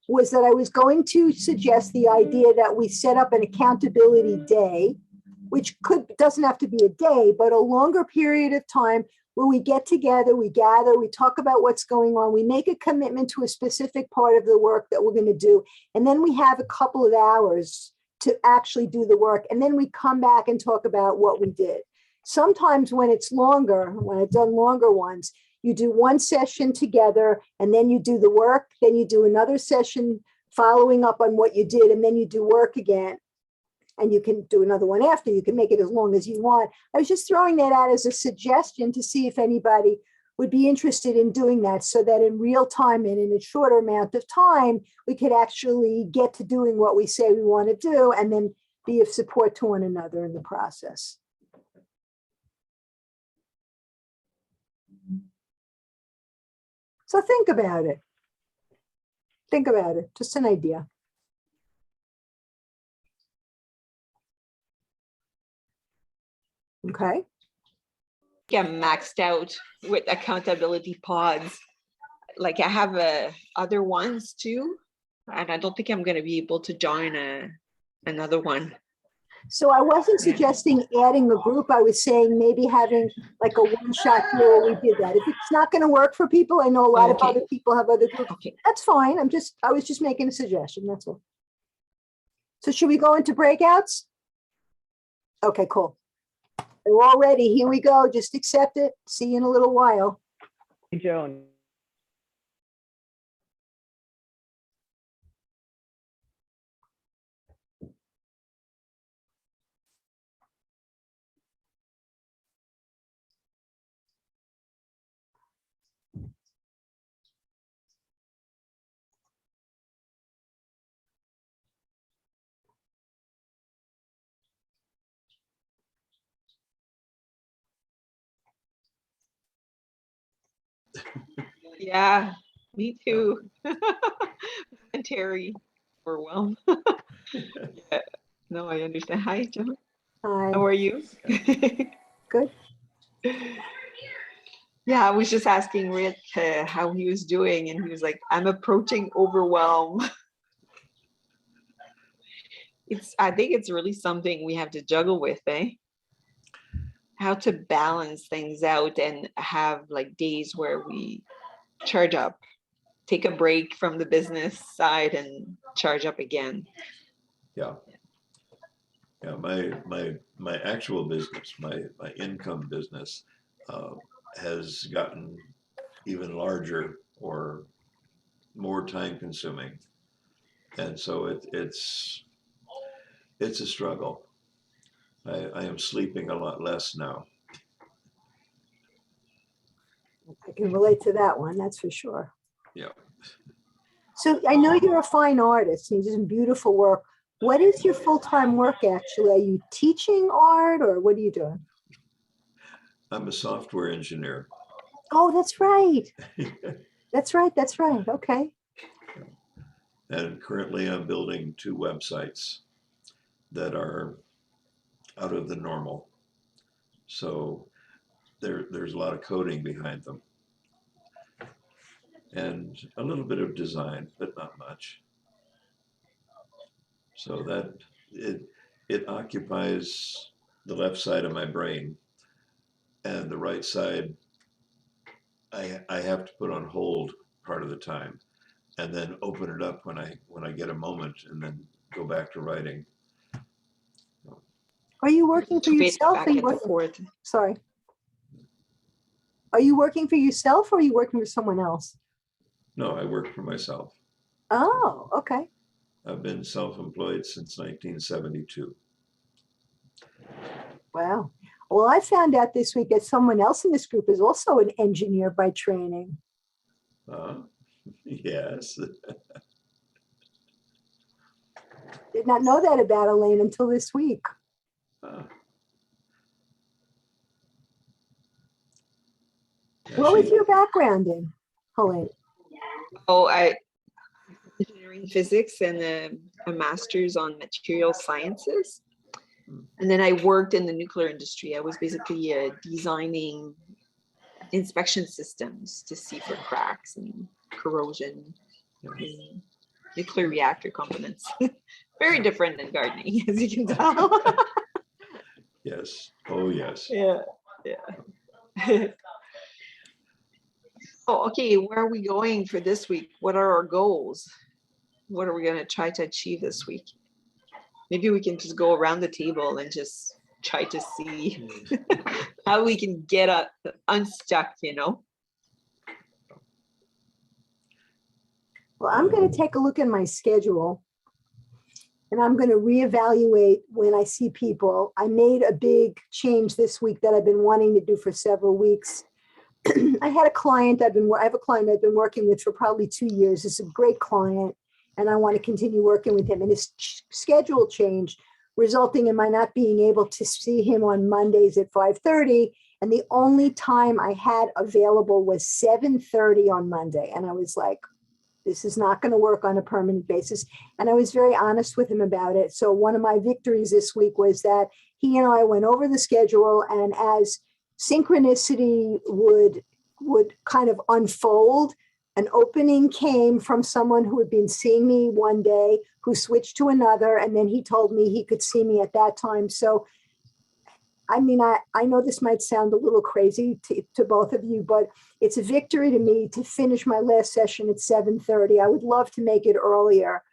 was that I was going to suggest the idea that we set up an accountability day, which doesn't have to be a day, but a longer period of time where we get together, we gather, we talk about what's going on, we make a commitment to a specific part of the work that we're going to do, and then we have a couple of hours to actually do the work, and then we come back and talk about what we did. Sometimes when it's longer, when I've done longer ones, you do one session together, and then you do the work, then you do another session following up on what you did, and then you do work again. And you can do another one after. You can make it as long as you want. I was just throwing that out as a suggestion to see if anybody would be interested in doing that, so that in real time and in a shorter amount of time, we could actually get to doing what we say we want to do and then be of support to one another in the process. So think about it. Think about it. Just an idea. Okay. I'm maxed out with accountability pods. Like I have other ones too, and I don't think I'm going to be able to join another one. So I wasn't suggesting adding a group. I was saying maybe having like a one-shot deal where we did that. If it's not going to work for people, I know a lot of other people have other groups. Okay. That's fine. I was just making a suggestion. That's all. So should we go into breakouts? Okay, cool. We're all ready. Here we go. Just accept it. See you in a little while. Hey, Joan. Yeah, me too. And Terry, overwhelmed. Yeah. No, I understand. Hi, Joan. Hi. How are you? Good. Yeah, I was just asking Rick how he was doing, and he was like, "I'm approaching overwhelm." I think it's really something we have to juggle with, eh? How to balance things out and have like days where we charge up, take a break from the business side and charge up again. Yeah. Yeah, my actual business, my income business has gotten even larger or more time consuming. And so it's a struggle. I am sleeping a lot less now. I can relate to that one. That's for sure. Yeah. So I know you're a fine artist and you do some beautiful work. What is your full-time work actually? Are you teaching art or what are you doing? I'm a software engineer. Oh, that's right. That's right. That's right. Okay. And currently I'm building 2 websites that are out of the normal. So there's a lot of coding behind them. And a little bit of design, but not much. So that it occupies the left side of my brain, and the right side I have to put on hold part of the time, and then open it up when I get a moment, and then go back to writing. Are you working for to pay yourself? back Or you at the working, port. sorry. Are you working for yourself or are you working for someone else? No, I work for myself. Oh, okay. I've been self-employed since 1972. Wow. Well, I found out this week that someone else in this group is also an engineer by training. Yes. Did not know that about Elaine until this week. Yeah, What was your background in, Helene? Oh, I engineering physics and a master's on material sciences. And then I worked in the nuclear industry. I was basically designing inspection systems to see for cracks and corrosion in nuclear reactor components. Very different than gardening, as you can tell. Yes. Oh, yes. Yeah. Oh, okay. Where are we going for this week? What are our goals? What are we going to try to achieve this week? Maybe we can just go around the table and just try to see how we can get unstuck, Well, I'm going to take a look at my schedule and I'm going to reevaluate when I see people. I made a big change this week that I've been wanting to do for several weeks. I have a client I've been working with for probably 2 years. It's a great client and I want to continue working with him. And his schedule changed, resulting in my not being able to see him on Mondays at 5:30. And the only time I had available was 7:30 on Monday. And I was like, this is not going to work on a permanent basis. And I was very honest with him about it. So one of my victories this week was that he and I went over the schedule, and as synchronicity would kind of unfold, an opening came from someone who had been seeing me one day, who switched to another, and then he told me he could see me at that time. So I mean, I know this might sound a little crazy to both of you, but it's a victory to me to finish my last session at 7:30. I would love to make it earlier,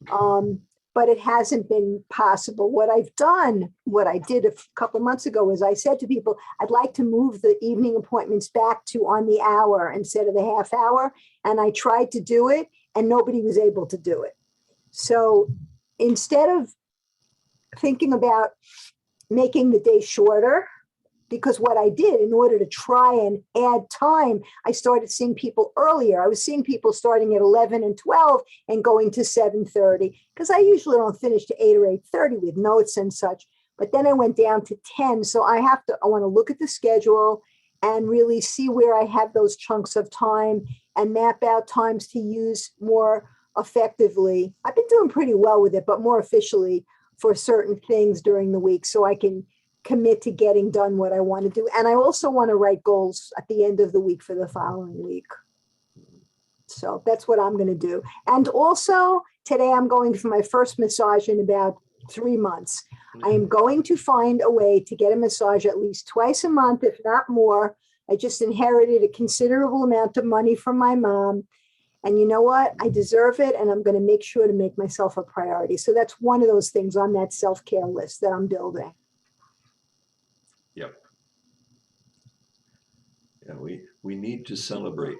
but it hasn't been possible. What I did a couple months ago was I said to people, I'd like to move the evening appointments back to on the hour instead of the half hour. And I tried to do it and nobody was able to do it. So instead of thinking about making the day shorter, because what I did in order to try and add time, I started seeing people earlier. I was seeing people starting at 11 and 12 and going to 7:30, because I usually don't finish to 8 or 8:30 with notes and such. But then I went down to 10. So I want to look at the schedule and really see where I have those chunks of time and map out times to use more effectively. I've been doing pretty well with it, but more officially for certain things during the week, so I can commit to getting done what I want to do. And I also want to write goals at the end of the week for the following week. So that's what I'm going to do. And also today I'm going for my first massage in about 3 months. I am going to find a way to get a massage at least twice a month, if not more. I just inherited a considerable amount of money from my mom. And you know what? I deserve it. And I'm going to make sure to make myself a priority. So that's one of those things on that self-care list that I'm building. Yep. Yeah, we need to celebrate.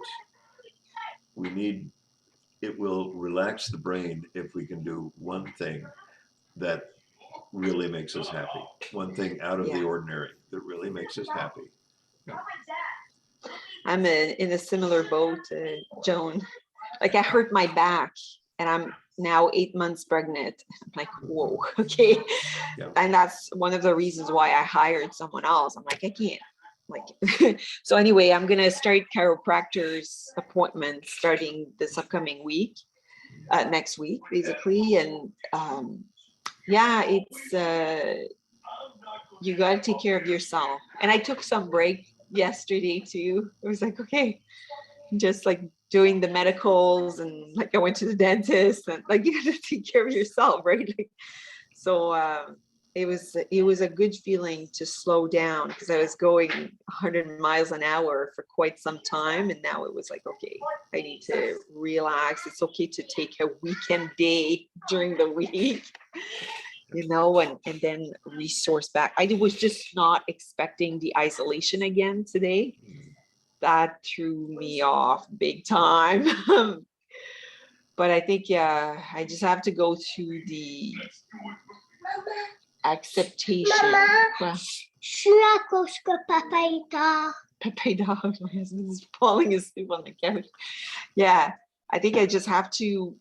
It will relax the brain if we can do one thing that really makes us happy. One thing out of the ordinary that really makes us happy. I'm in a similar boat, Joan. Like I hurt my back and I'm now 8 months pregnant. I'm like, whoa, okay. Yeah. And that's one of the reasons why I hired someone else. I'm like, I can't. Like, so anyway, I'm going to start chiropractor's appointments starting this upcoming week, next week, basically. And yeah, it's, you got to take care of yourself. And I took some break yesterday too. It was like, okay, just like doing the medicals and like I went to the dentist and like you got to take care of yourself, right? Like, so it was a good feeling to slow down because I was going 100 miles an hour for quite some time, and now it was like, okay, I need to relax. It's okay to take a weekend day during the week. you know, and then resource back. I was just not expecting the isolation again today. That threw me off big time. But I think, yeah, I just have to go through the acceptation. Well, Pepe dog, my husband is falling asleep on the couch. Yeah, I think I just have to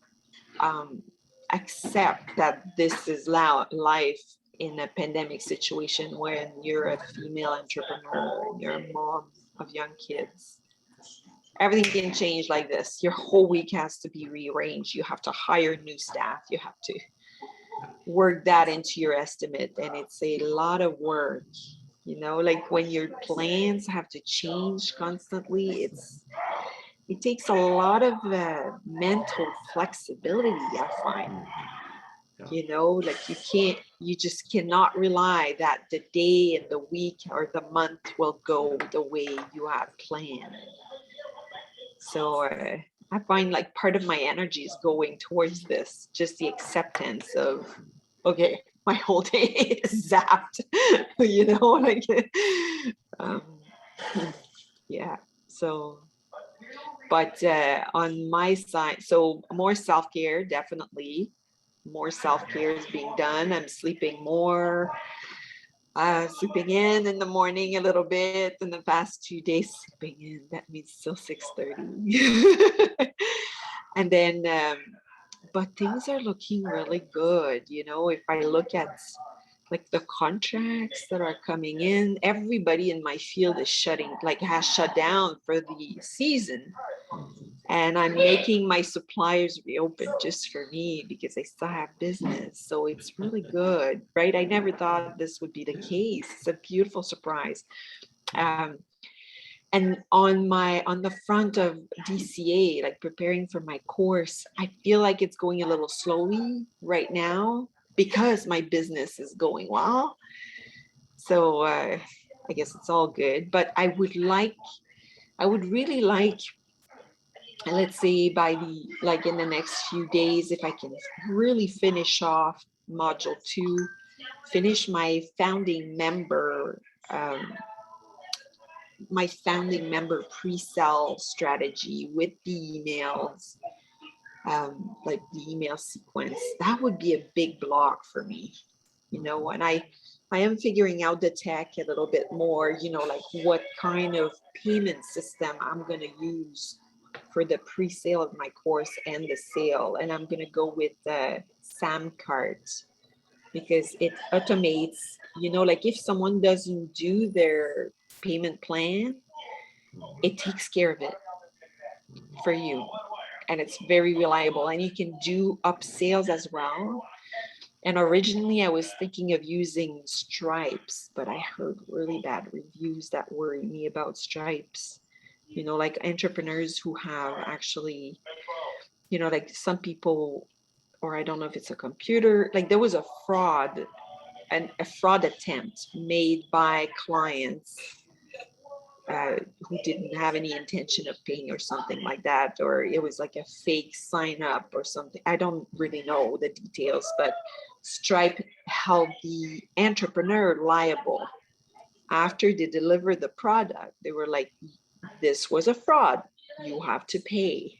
accept that this is life in a pandemic situation when you're a female entrepreneur and you're a mom of young kids. Everything can change like this. Your whole week has to be rearranged. You have to hire new staff. You have to work that into your estimate. And it's a lot of work, you know, like when your plans have to change constantly, it takes a lot of mental flexibility, I find. You know, like you just cannot rely that the day and the week or the month will go the way you have planned. So I find like part of my energy is going towards this, just the acceptance of, okay, my whole day is zapped, you know, like, yeah. So, but on my side, so more self-care, definitely. More self-care is being done. I'm sleeping more, sleeping in the morning a little bit. In the past 2 days, sleeping in, that means still 6:30. And then, but things are looking really good. You know, if I look at like the contracts that are coming in, everybody in my field is has shut down for the season. And I'm making my suppliers reopen just for me because I still have business. So it's really good, right? I never thought this would be the case. It's a beautiful surprise. And on the front of DCA, like preparing for my course, I feel like it's going a little slowly right now because my business is going well. So I guess it's all good. But I would really like, let's say by in the next few days, if I can really finish off module 2, finish my founding member pre-sale strategy with the emails, like the email sequence, that would be a big block for me, you know. And I am figuring out the tech a little bit more, you know, like what kind of payment system I'm going to use for the pre-sale of my course and the sale. And I'm going to go with the SAM card because it automates, you know, like if someone doesn't do their payment plan, it takes care of it for you. And it's very reliable, and you can do upsales as well. And originally I was thinking of using Stripes, but I heard really bad reviews that worry me about Stripes. You know, like entrepreneurs who have actually, you know, like some people, or I don't know if it's a computer, like there was a fraud attempt made by clients who didn't have any intention of paying or something like that, or it was like a fake sign up or something. I don't really know the details, but Stripe held the entrepreneur liable after they delivered the product. They were like, this was a fraud, you have to pay.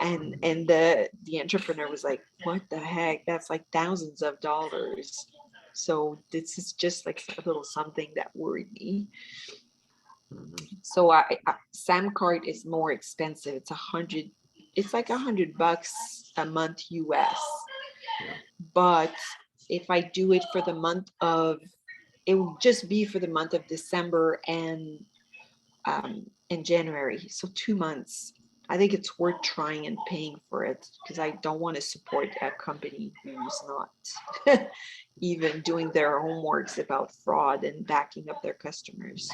and the entrepreneur was like, what the heck, that's like thousands of dollars. So this is just like a little something that worried me. So SAM card is more expensive. It's like $100 a month US. But if I do it for the month of, it will just be for the month of December and January. So 2 months. I think it's worth trying and paying for it because I don't want to support a company who's not even doing their homeworks about fraud and backing up their customers.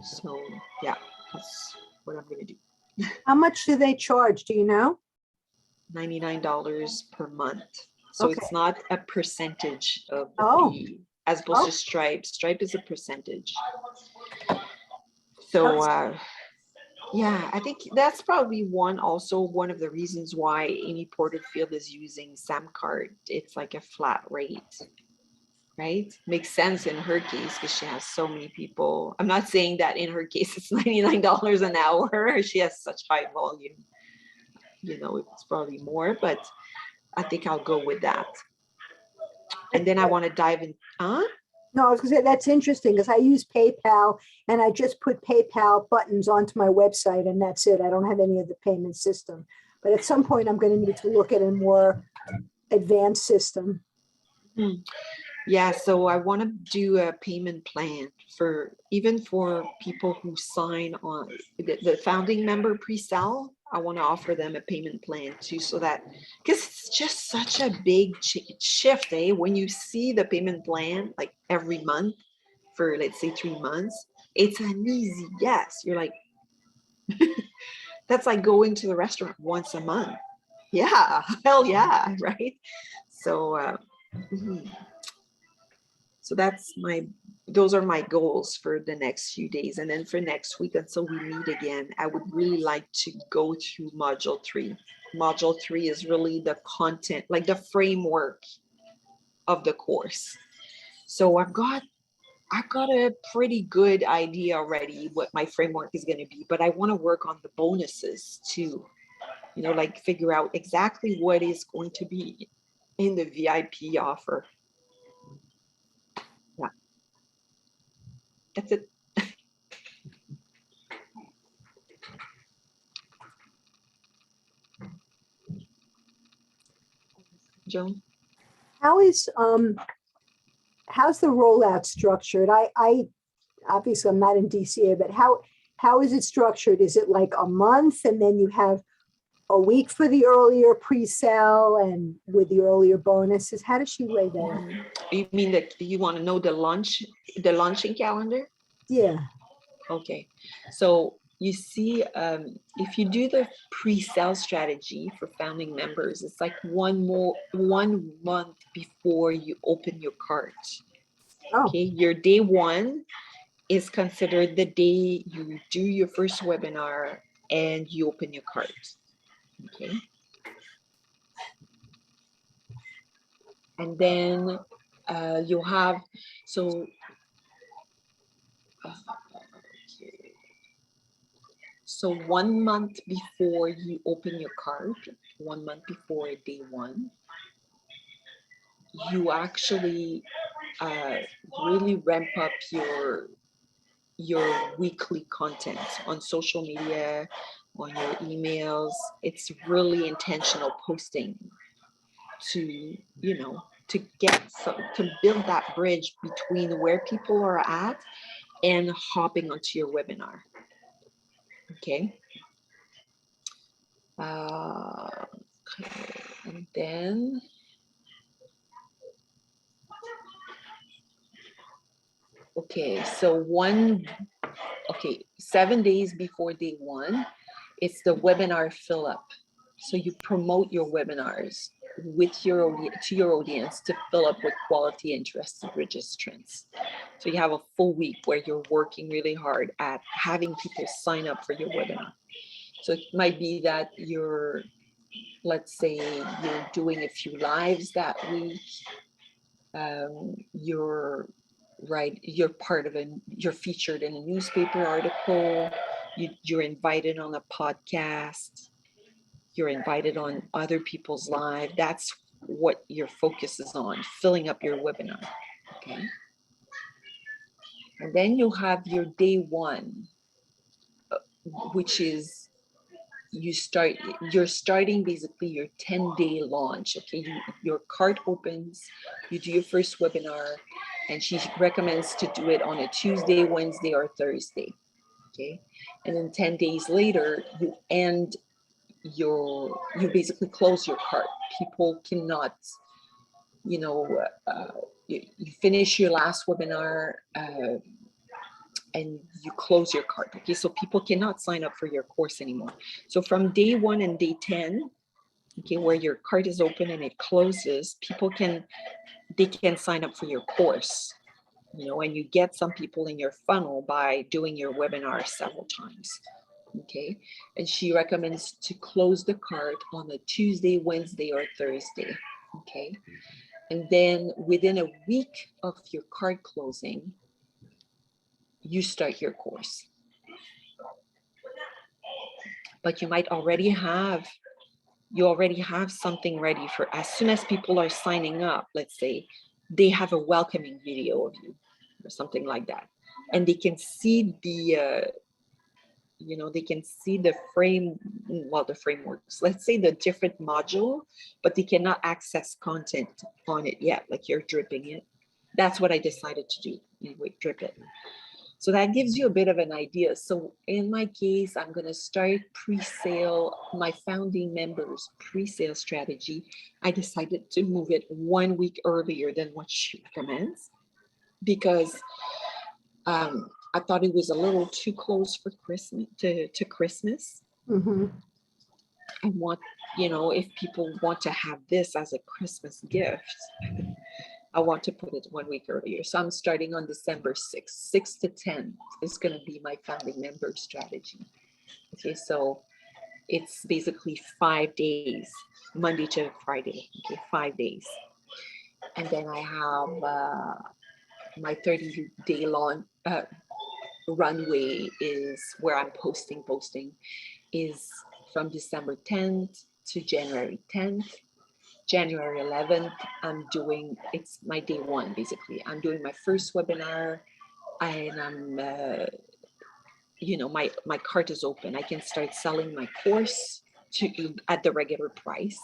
So yeah, that's what I'm going to do. How much do they charge? Do you know? $99 per month. So Okay. it's not a percentage of the Oh. fee as opposed to Stripe. Stripe is a percentage. So Yeah, I think that's probably one of the reasons why Amy Porterfield is using Samcart. It's like a flat rate, right? Makes sense in her case because she has so many people. I'm not saying that in her case it's $99 an hour. She has such high volume. It's probably more, but I think I'll go with that. And then I want to dive in. No, I was gonna say that's interesting because I use PayPal and I just put PayPal buttons onto my website and that's it. I don't have any of the payment system. But at some point, I'm going to need to look at a more advanced system. Yeah, so I want to do a payment plan for people who sign on the founding member pre-sale. I want to offer them a payment plan too, so that because it's just such a big shift, when you see the payment plan like every month for let's say 3 months, it's an easy yes. You're like, that's like going to the restaurant once a month. Yeah, hell yeah, right? So so those are my goals for the next few days. And then for next week, until we meet again, I would really like to go through module 3. Module 3 is really the content, like the framework of the course. So I've got a pretty good idea already what my framework is going to be, but I want to work on the bonuses too. Like figure out exactly what is going to be in the VIP offer. Yeah. That's it. Joan? How's the rollout structured? I obviously I'm not in DCA, but how is it structured? Is it like a month and then you have a week for the earlier pre-sale and with the earlier bonuses? How does she lay that out? You mean that you want to know the launching calendar? Yeah. Okay. So you see, if you do the pre-sale strategy for founding members, it's like 1 month before you open your cart. Oh. Okay. Your day 1 is considered the day you do your first webinar and you open your cart. Okay. And then you'll have, so So 1 month before you open your cart, 1 month before day 1, you actually really ramp up your weekly content on social media, on your emails. It's really intentional posting to to build that bridge between where people are at and hopping onto your webinar. Okay. And then so 7 days before day 1, it's the webinar fill up. So you promote your webinars to your audience to fill up with quality interested registrants. So you have a full week where you're working really hard at having people sign up for your webinar. So it might be that let's say you're doing a few lives that week. You're featured in a newspaper article. You're invited on a podcast. You're invited on other people's live. That's what your focus is on, filling up your webinar. Okay. And then you'll have your day 1, which is you're starting basically your 10-day launch. Okay. Your cart opens, you do your first webinar, and she recommends to do it on a Tuesday, Wednesday, or Thursday. Okay. And then 10 days later, you basically close your cart. People cannot, you finish your last webinar, and you close your cart. Okay, so people cannot sign up for your course anymore. So from day 1 and day 10, okay, where your cart is open and it closes, they can sign up for your course, and you get some people in your funnel by doing your webinar several times. Okay. And she recommends to close the cart on a Tuesday, Wednesday, or Thursday. Okay. And then within a week of your cart closing, you start your course. But you might already have something ready for as soon as people are signing up. Let's say they have a welcoming video of you or something like that, and they can see the they can see the frameworks, let's say the different module, but they cannot access content on it yet, like you're dripping it. That's what I decided to do. Anyway, drip it. So that gives you a bit of an idea. So in my case, I'm going to start pre-sale, my founding members pre-sale strategy. I decided to move it 1 week earlier than what she recommends because I thought it was a little too close for Christmas to Christmas. Mm-hmm. I want, if people want to have this as a Christmas gift, I want to put it 1 week earlier. So I'm starting on December 6th. 6 to 10 is going to be my founding member strategy. Okay, so it's basically 5 days, Monday to Friday. Okay, 5 days. And then I have my 30-day long runway is where I'm posting is from December 10th to January 10th. January 11th, it's my day one, basically. I'm doing my first webinar and I'm, my cart is open. I can start selling my course at the regular price.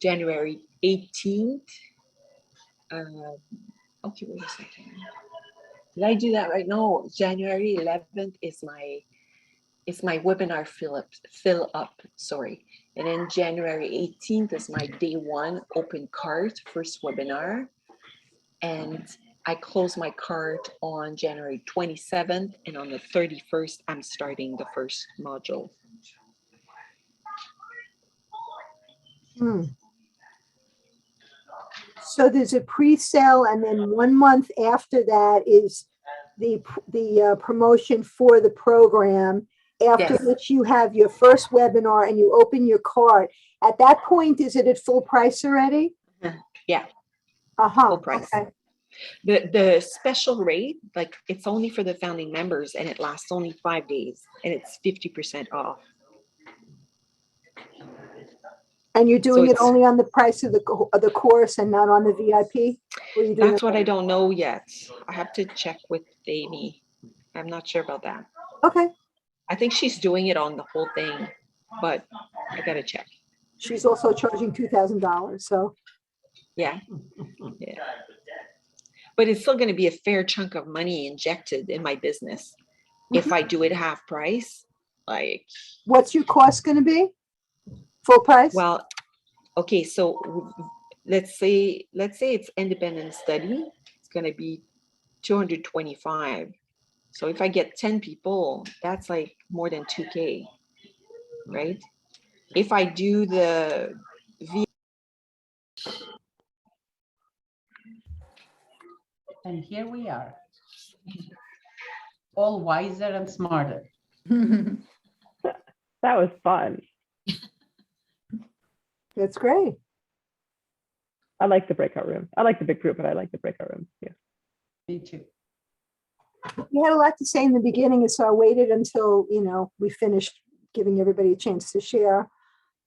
January 18th, okay, wait a second. Did I do that right? No, January 11th is my webinar fill up, sorry. And then January 18th is my day one open cart, first webinar. And I close my cart on January 27th. And on the 31st, I'm starting the first module. So there's a pre-sale, and then 1 month after that is the promotion for the program, after Yes. which you have your first webinar and you open your cart. At that point, is it at full price already? Yeah. Full price. Okay. The special rate, like it's only for the founding members and it lasts only 5 days and it's 50% off. And you're doing it it's- only on the price of the course and not on the VIP? Or you doing That's it- what I don't know yet. I have to check with Amy. I'm not sure about that. Okay. I think she's doing it on the whole thing, but I gotta check. She's also charging $2,000. So Yeah. But it's still going to be a fair chunk of money injected in my business if I do it half price. Like, what's your cost going to be? Full price? well, okay, so let's say it's independent study. It's going to be 225. So if I get 10 people, that's like more than 2K, right? If I do the And here we are, all wiser and smarter. That was fun. That's great. I like the breakout room. I like the big group, but I like the breakout room. Yeah. Me too. You had a lot to say in the beginning, and so I waited until, we finished giving everybody a chance to share.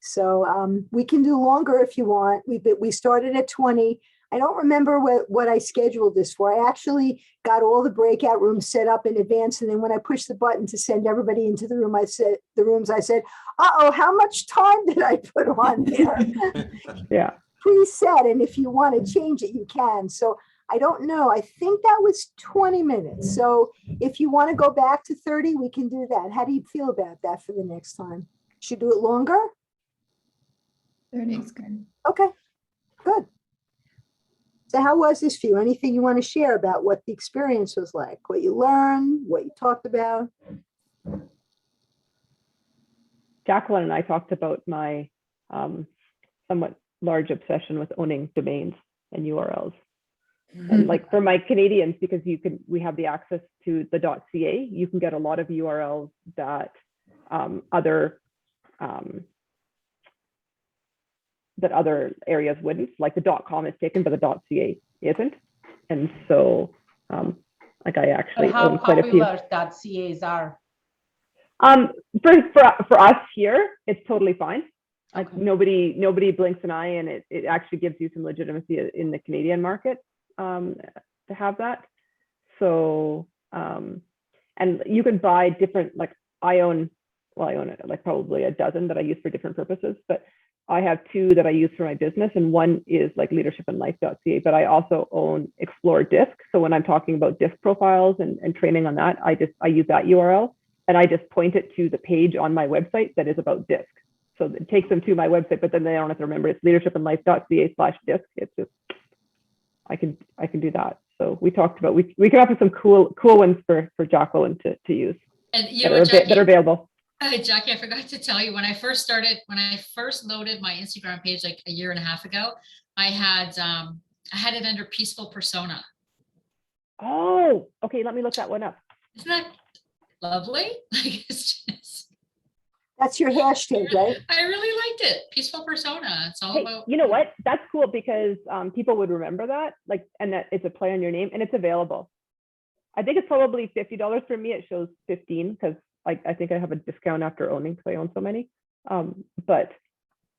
So we can do longer if you want. We started at 20. I don't remember what I scheduled this for. I actually got all the breakout rooms set up in advance. And then when I pushed the button to send everybody into the room, I said, uh-oh, how much time did I put on there? Yeah. Preset. And if you want to change it, you can. So I don't know. I think that was 20 minutes. So if you want to go back to 30, we can do that. How do you feel about that for the next time? Should do it longer? 30 is good. Okay, good. So how was this for you? Anything you want to share about what the experience was like, what you learned, what you talked about? Jacqueline and I talked about my somewhat large obsession with owning domains and URLs. And like for my Canadians, because we have the access to the .ca, you can get a lot of URLs that other areas wouldn't. Like the .com is taken, but the .ca isn't. And so, like I actually But how own quite a few. popular .cas are? For us here, it's totally fine. Like Okay. nobody blinks an eye, and it actually gives you some legitimacy in the Canadian market to have that. So and you can buy different, like I own like probably a dozen that I use for different purposes, but I have two that I use for my business, and one is like leadershipandlife.ca, but I also own Explore Disc. So when I'm talking about disc profiles and training on that, I use that URL, and I just point it to the page on my website that is about disc. So it takes them to my website, but then they don't have to remember it's leadershipandlife.ca/disc. It's just, I can do that. So we talked about, we can offer some cool ones for Jacqueline to use And that are available. Jackie, I forgot to tell you, when I first loaded my Instagram page like a year and a half ago, I had it under peaceful persona. Oh, okay. Let me look that one up. Isn't that lovely? Like, it's just, That's your hashtag, right? I really liked it. Peaceful persona. It's all Hey, about. you know what? That's cool because people would remember that, like, and that it's a play on your name, and it's available. I think it's probably $50 for me. It shows 15 because I think I have a discount after owning because I own so many. But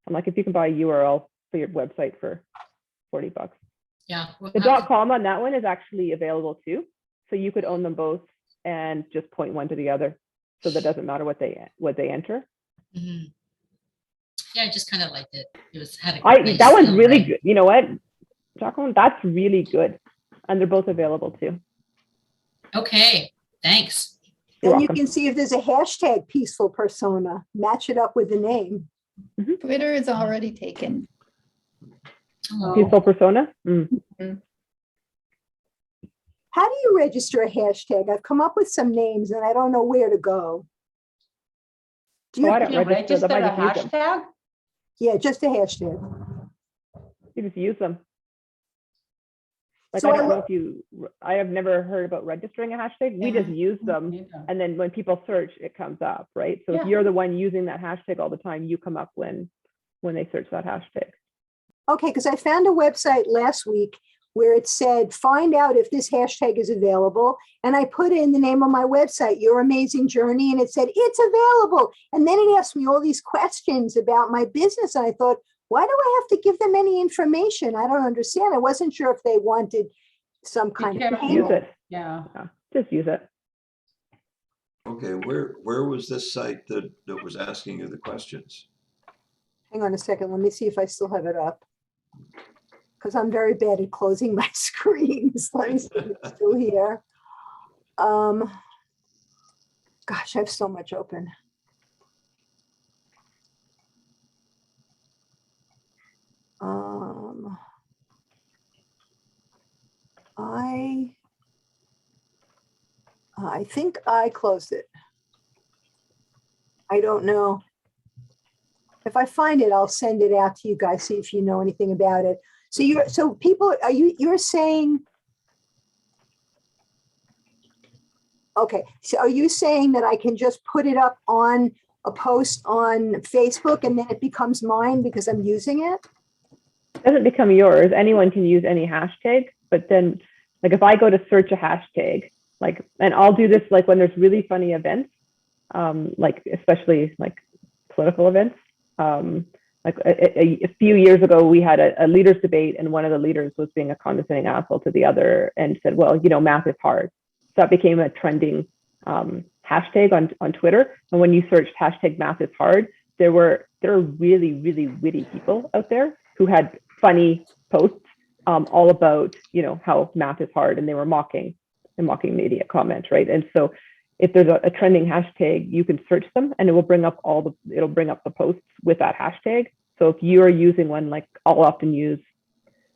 I'm like, if you can buy a URL for your website for $40. Yeah. The .com on that one is actually available too. So you could own them both and just point one to the other. So that doesn't matter what they enter. Mm-hmm. Yeah, I just kind of liked it. It was that one's really good. You know what, Jacqueline, that's really good. And they're both available too. Okay, thanks. And you can see if there's a hashtag peaceful persona, match it up with the name. Twitter is already taken. Oh. Peaceful persona. How do you register a hashtag? I've come up with some names and I don't know where to go. Do you Oh, I have don't to- register them. a I just use them. hashtag? Yeah, just a hashtag. You just use them. Like, So I don't know if I have never heard about registering a hashtag. We just use them. Neither. And then when people search, it comes up, right? So Yeah. if you're the one using that hashtag all the time, you come up when they search that hashtag. Okay, because I found a website last week where it said, find out if this hashtag is available. And I put in the name of my website, Your Amazing Journey, and it said, it's available. And then it asked me all these questions about my business. And I thought, why do I have to give them any information? I don't understand. I wasn't sure if they wanted some kind of careful. Use payment. it. Yeah. Just use it. Okay, where was this site that was asking you the questions? Hang on a second. Let me see if I still have it up. Because I'm very bad at closing my screens. Let me see if it's still here. Gosh, I have so much open. I think I closed it. I don't know. If I find it, I'll send it out to you guys, see if you know anything about it. So you're saying, okay, so are you saying that I can just put it up on a post on Facebook and then it becomes mine because I'm using it? It doesn't become yours. Anyone can use any hashtag, but then like if I go to search a hashtag, like, and I'll do this like when there's really funny events, like especially like political events. Like a few years ago, we had a leaders debate, and one of the leaders was being a condescending asshole to the other and said, well, you know, math is hard. So that became a trending hashtag on Twitter. And when you searched hashtag math is hard, there were really, really witty people out there who had funny posts all about, you know, how math is hard, and they were mocking the idiot comment, right? And so if there's a trending hashtag, you can search them and it will bring up it'll bring up the posts with that hashtag. So if you're using one, like I'll often use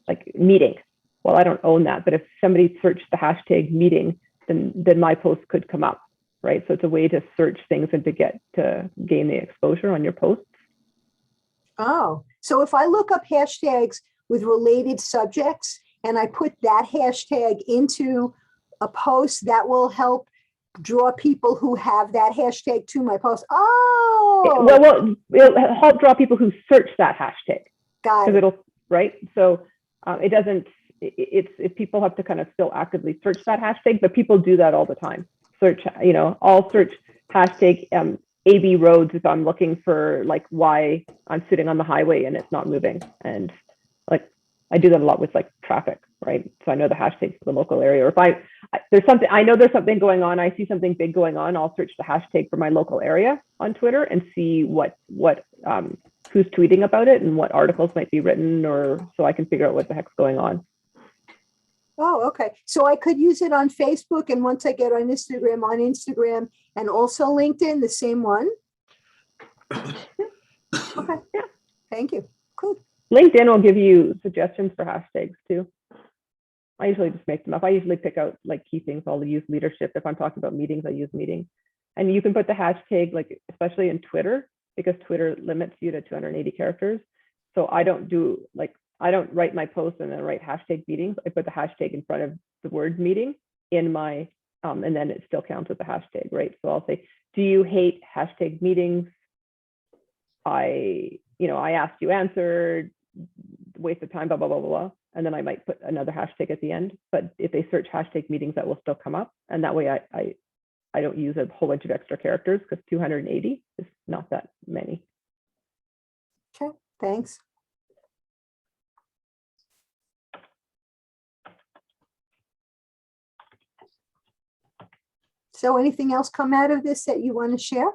like meeting. Well, I don't own that, but if somebody searched the hashtag meeting, then my post could come up, right? So it's a way to search things and to gain the exposure on your posts. Oh, so if I look up hashtags with related subjects, and I put that hashtag into a post, that will help draw people who have that hashtag to my post. Oh, Well, it'll help draw people who search that hashtag, got because it. it'll, right? So it doesn't, it's, if people have to kind of still actively search that hashtag, but people do that all the time. Search, I'll search hashtag AB roads if I'm looking for like why I'm sitting on the highway and it's not moving. And like, I do that a lot with like traffic, right? So I know the hashtag for the local area, or if there's something, I know there's something going on, I see something big going on, I'll search the hashtag for my local area on Twitter and see who's tweeting about it and what articles might be written, or so I can figure out what the heck's going on. Oh, okay. So I could use it on Facebook, and once I get on Instagram, and also LinkedIn, the same one. Okay. Yeah. Thank you. Cool. LinkedIn will give you suggestions for hashtags too. I usually just make them up. I usually pick out like key things. I'll use leadership. If I'm talking about meetings, I use meeting. And you can put the hashtag, like, especially in Twitter, because Twitter limits you to 280 characters. So I don't write my posts and then write hashtag meetings. I put the hashtag in front of the word meeting in my, and then it still counts as a hashtag, right? So I'll say, do you hate hashtag meetings? I asked, you answered, waste of time, blah, blah, blah, blah, blah. And then I might put another hashtag at the end. But if they search hashtag meetings, that will still come up. And that way I don't use a whole bunch of extra characters, because 280 is not that many. Okay, thanks. So anything else come out of this that you want to share?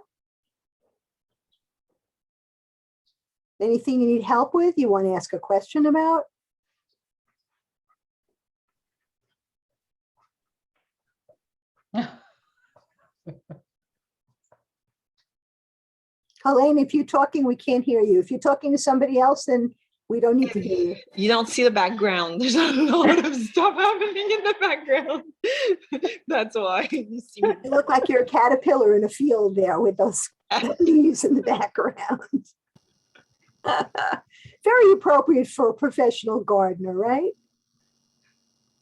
Anything you need help with? You want to ask a question about? Helene, if you're talking, we can't hear you. If you're talking to somebody else, then we don't need to hear you. You don't see the background. There's a lot of stuff happening in the background. That's why you see me. You look like you're a caterpillar in a field there with those leaves in the background. Very appropriate for a professional gardener, right?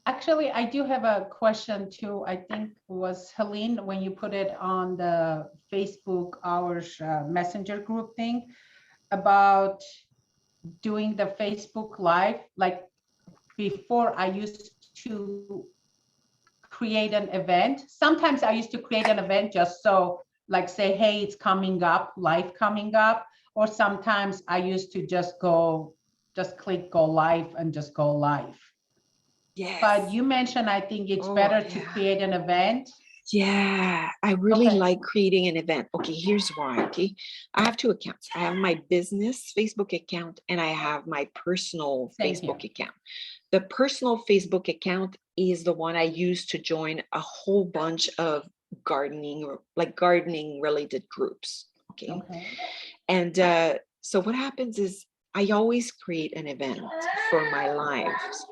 Actually, I do have a question too. I think it was Helene, when you put it on the Facebook Hours Messenger group thing about doing the Facebook Live. Like before, I used to create an event. Sometimes I used to create an event just so, like, say, hey, it's coming up, live coming up. Or sometimes I used to just click go live and just go live. Yes. But you mentioned, I think it's better to create an event. Yeah, I really Okay. like creating an event. Okay, here's why. Okay, I have two accounts. I have my business Facebook account and I have my personal Same Facebook account. The personal Facebook account is the one I use to join a whole bunch of gardening related groups. Okay. Okay. And so what happens is I always create an event for my lives.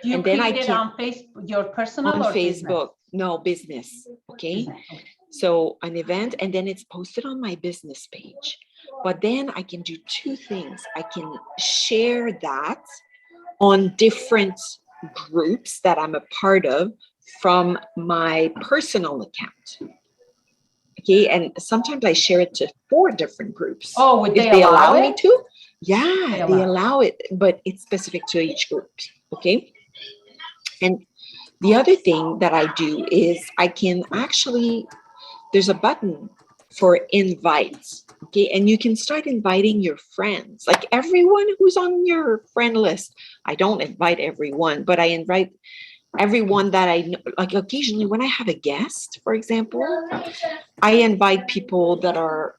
Do you And then I create it can- on Facebook, your personal on or Facebook. business? No, business. Okay. Business, okay. So an event, and then it's posted on my business page. But then I can do two things. I can share that on different groups that I'm a part of from my personal account. Okay, and sometimes I share it to 4 different groups. Oh, would if they they allow allow me it? to. Yeah, They they allow allow it, but it's specific to each group. Okay. And the other thing that I do is I can actually, there's a button for invites. Okay, and you can start inviting your friends, like everyone who's on your friend list. I don't invite everyone, but I invite everyone that I know. Like occasionally when I have a guest, for example, I invite people that are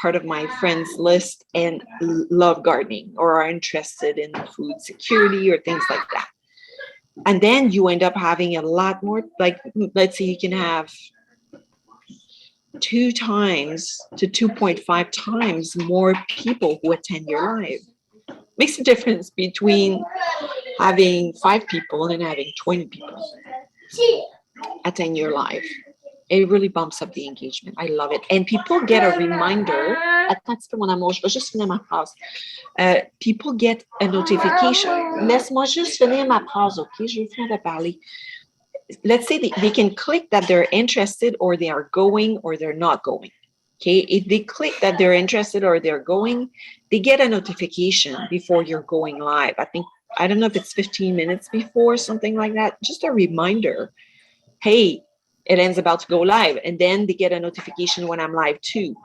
part of my friends list and love gardening or are interested in food security or things like that. And then you end up having a lot more, like, let's say you can have 2 times to 2.5 times more people who attend your live. Makes a difference between having 5 people and having 20 people attend your live. It really bumps up the engagement. I love it. And people get a reminder. People get a notification laisse-moi juste finir ma phrase, OK? Je vais finir de parler. Let's say they can click that they're interested or they are going or they're not going. Okay, if they click that they're interested or they're going, they get a notification before you're going live. I don't know if it's 15 minutes before, something like that. Just a reminder. Hey, Ellen's about to go live. And then they get a notification when I'm live too.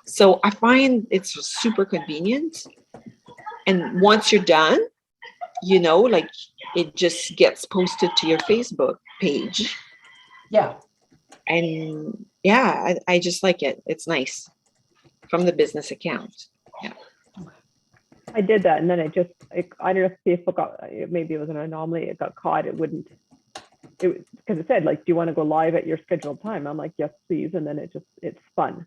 So I find it's super convenient. And once you're done, like it just gets posted to your Facebook page. Yeah. And yeah, I just like it. It's nice from the business account. Yeah. I did that, and then I don't know if Facebook maybe it was an anomaly. It got caught. Because it said like, do you want to go live at your scheduled time? I'm like, yes, please. And then it's fun.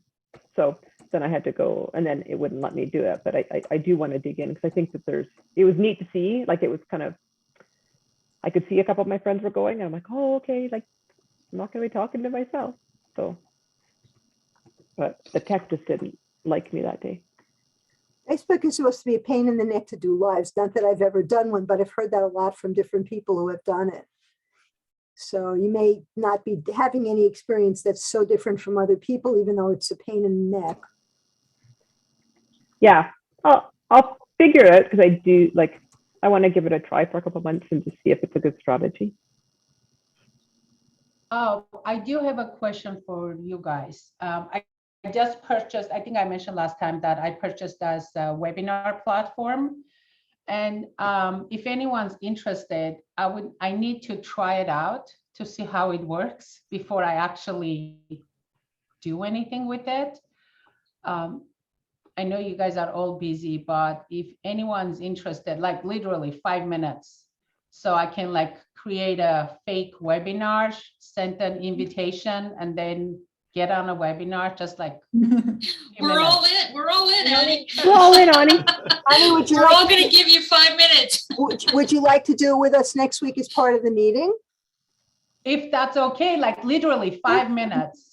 So then I had to go, and then it wouldn't let me do it. But I do want to dig in because I think that it was neat to see. Like it was kind of, I could see a couple of my friends were going, and I'm like, oh, okay, like I'm not going to be talking to myself. So, but the tech just didn't like me that day. Facebook is supposed to be a pain in the neck to do lives. Not that I've ever done one, but I've heard that a lot from different people who have done it. So you may not be having any experience that's so different from other people, even though it's a pain in the neck. Yeah, I'll figure it out because I want to give it a try for a couple of months and just see if it's a good strategy. Oh, I do have a question for you guys. I just purchased, I think I mentioned last time that I purchased as a webinar platform. And if anyone's interested, I need to try it out to see how it works before I actually do anything with it. I know you guys are all busy, but if anyone's interested, like literally 5 minutes, so I can like create a fake webinar, send an invitation, and then get on a webinar, just like. We're all in, Annie. We're all in, Ani. Ani, would you We're all like gonna give you 5 minutes. would you like to do it with us next week as part of the meeting? If that's okay, like literally 5 minutes.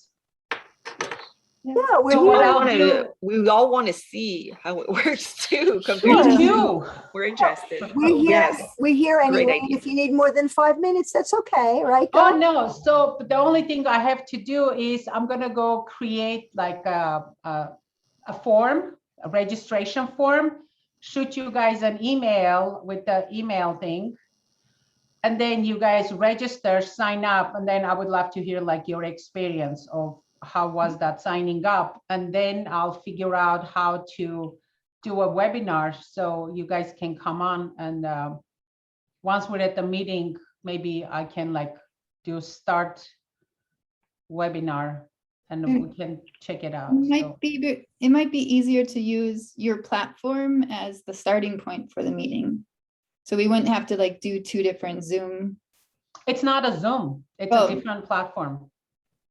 Yeah, So what I'll do, we all want to see how it works too. me too. We're interested. we're here. Yes. We're here Great anyway. idea. If you need more than 5 minutes, that's okay, right? Oh, Don? no. So the only thing I have to do is I'm going to go create like a form, a registration form, shoot you guys an email with the email thing. And then you guys register, sign up. And then I would love to hear like your experience of how was that signing up. And then I'll figure out how to do a webinar so you guys can come on. And once we're at the meeting, maybe I can like do start webinar and we can check it out. It might be easier to use your platform as the starting point for the meeting. So we wouldn't have to like do 2 different Zoom. It's not a Zoom, it's a different platform.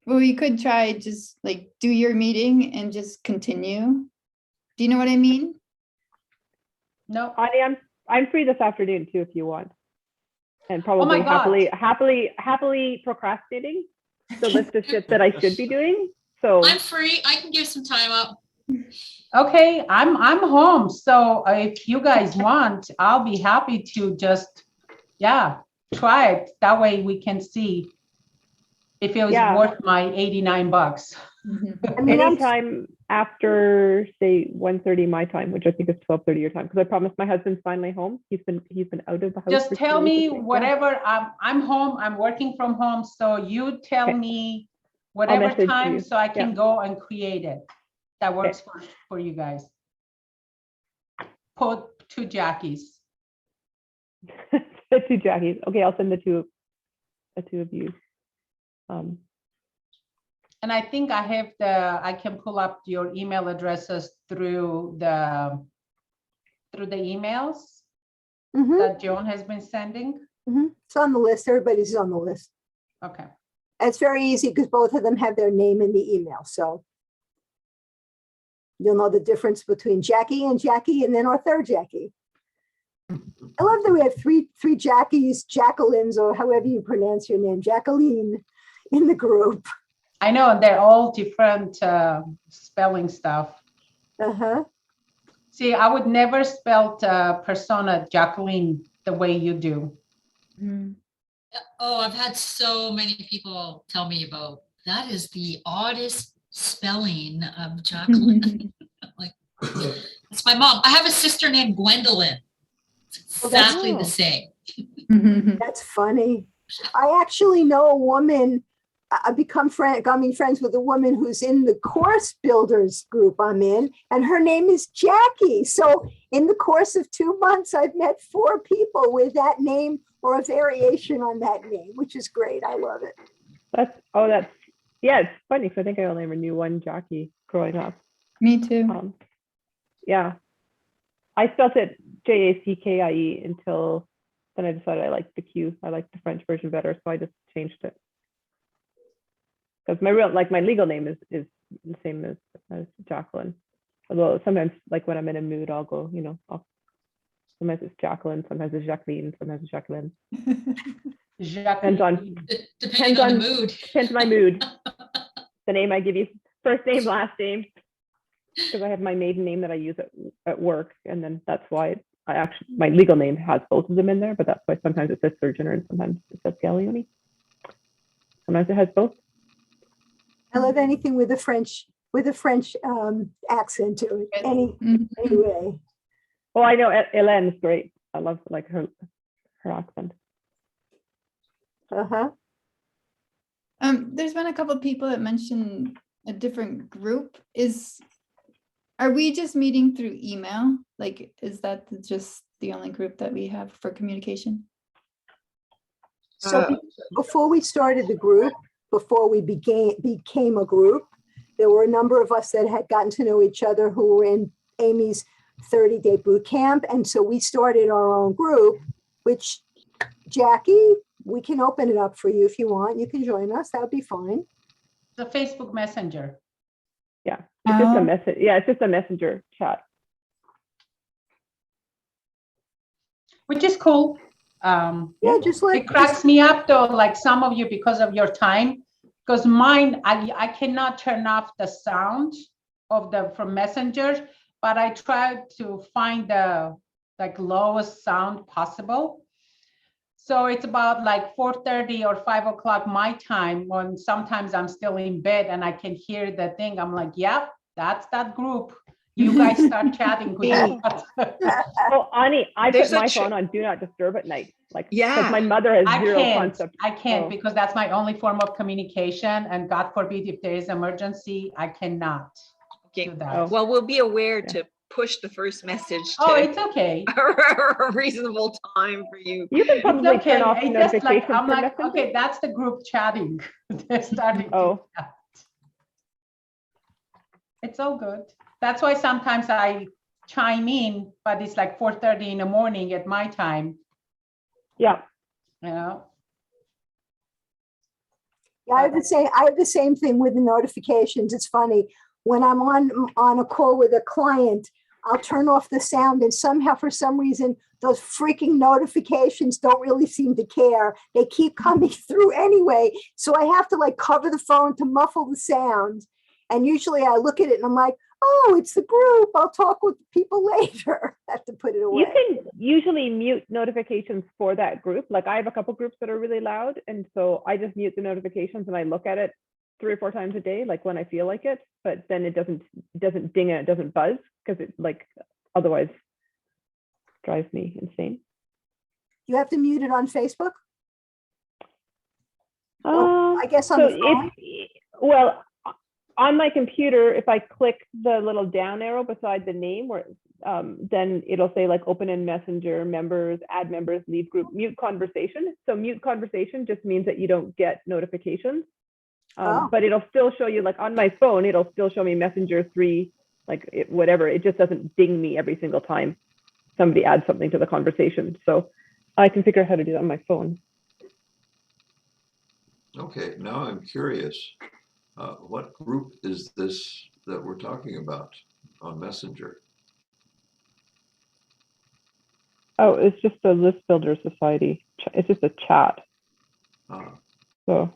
Well, you could try just like do your meeting and just continue. Do you know what I mean? No. Ani, I'm free this afternoon too if you want. And probably happily procrastinating the list of shit that I should be doing. So I'm free. I can give some time up. Okay, I'm home. So if you guys want, I'll be happy to just, try it. That way we can see if it was worth my $89. I mean, anytime after say 1:30 my time, which I think is 12:30 your time, because I promised my husband's finally home. He's been out of the house. Just for tell 2 me weeks. whatever. I'm home. I'm working from home. So you tell me whatever message time you. so I can go and create it. That works for you guys. Put 2 Jackies. 2 Jackies. Okay, I'll send the two of you. And I think I can pull up your email addresses through the emails that Joan has been sending. It's on the list. Everybody's on the list. Okay. It's very easy because both of them have their name in the email. So you'll know the difference between Jackie and then our third Jackie. I love that we have three Jackies, Jacquelines, or however you pronounce your name, Jacqueline, in the group. I know, and they're all different spelling stuff. See, I would never spell persona Jacqueline the way you do. Oh, I've had so many people tell me about, that is the oddest spelling of Jacqueline. Like, it's my mom. I have a sister named Gwendolyn. It's Oh, that's exactly the cool. same. That's funny. I actually know a woman. I've become friends with a woman who's in the course builders group I'm in, and her name is Jackie. So in the course of 2 months, I've met 4 people with that name or a variation on that name, which is great. I love it. Yeah, it's funny because I think I only ever knew one Jackie growing up. Me too. Yeah, I spelled it Jackie until then I decided I liked the Q. I liked the French version better, so I just changed it. Because my legal name is the same as Jacqueline. Although sometimes, like when I'm in a mood, I'll go, sometimes it's Jacqueline, sometimes it's Jacqueline, sometimes it's Jacqueline. Depends on Depending on the mood. Depends on my mood. The name I give you, first name, last name, because I have my maiden name that I use at work, and then that's why my legal name has both of them in there, but that's why sometimes it says Surgeon and sometimes it says Gallioni. Sometimes it has both. I love anything with a French accent to it. Anyway. Well, I know Hélène's great. I love like her accent. Uh-huh. There's been a couple of people that mentioned a different group. Are we just meeting through email? Like, is that just the only group that we have for communication? So before we started the group, before we became a group, there were a number of us that had gotten to know each other who were in Amy's 30-day boot camp. And so we started our own group, which, Jackie, we can open it up for you if you want. You can join us. That would be fine. The Facebook Messenger. Yeah, it's just a message. Yeah, it's just a messenger chat. Which is cool. Yeah, just like it cracks me up though, like some of you because of your time. Because mine, I cannot turn off the sound from Messenger, but I try to find the lowest sound possible. So it's about like 4:30 or 5 o'clock my time, when sometimes I'm still in bed and I can hear the thing. I'm like, yep, that's that group. You guys start chatting with each other. Oh, Ani, I There's put a my phone on Do Not Disturb at night. Like, Yeah. because my mother has zero concept. I can't Oh. because that's my only form of communication. And God forbid, if there is emergency, I cannot Okay. do that. Oh. Well, we'll be aware to push the first message Oh, to it's okay. a reasonable time for you. You can probably It's okay. turn off the It's just like, notifications I'm for like, Messenger. okay, that's the group chatting. They're starting to Oh. chat. It's all good. That's why sometimes I chime in, but it's like 4:30 in the morning at my time. Yeah. You know? Yeah, I have the same thing with the notifications. It's funny. When I'm on a call with a client, I'll turn off the sound, and somehow, for some reason, those freaking notifications don't really seem to care. They keep coming through anyway. So I have to like cover the phone to muffle the sound. And usually I look at it and I'm like, oh, it's the group. I'll talk with people later. I have to put it away. You can usually mute notifications for that group. Like I have a couple groups that are really loud. And so I just mute the notifications and I look at it 3 or 4 times a day, like when I feel like it, but then it doesn't ding and it doesn't buzz because it like otherwise drives me insane. You have to mute it on Facebook? I guess on so the phone. well, on my computer, if I click the little down arrow beside the name, where then it'll say like open in Messenger, members, add members, leave group, mute conversation. So mute conversation just means that you don't get notifications. But it'll still show you, like on my phone, it'll still show me Messenger 3, like whatever. It just doesn't ding me every single time somebody adds something to the conversation. So I can figure out how to do that on my phone. Okay, now I'm curious. What group is this that we're talking about on Messenger? Oh, it's just a List Builder Society. It's just a chat. So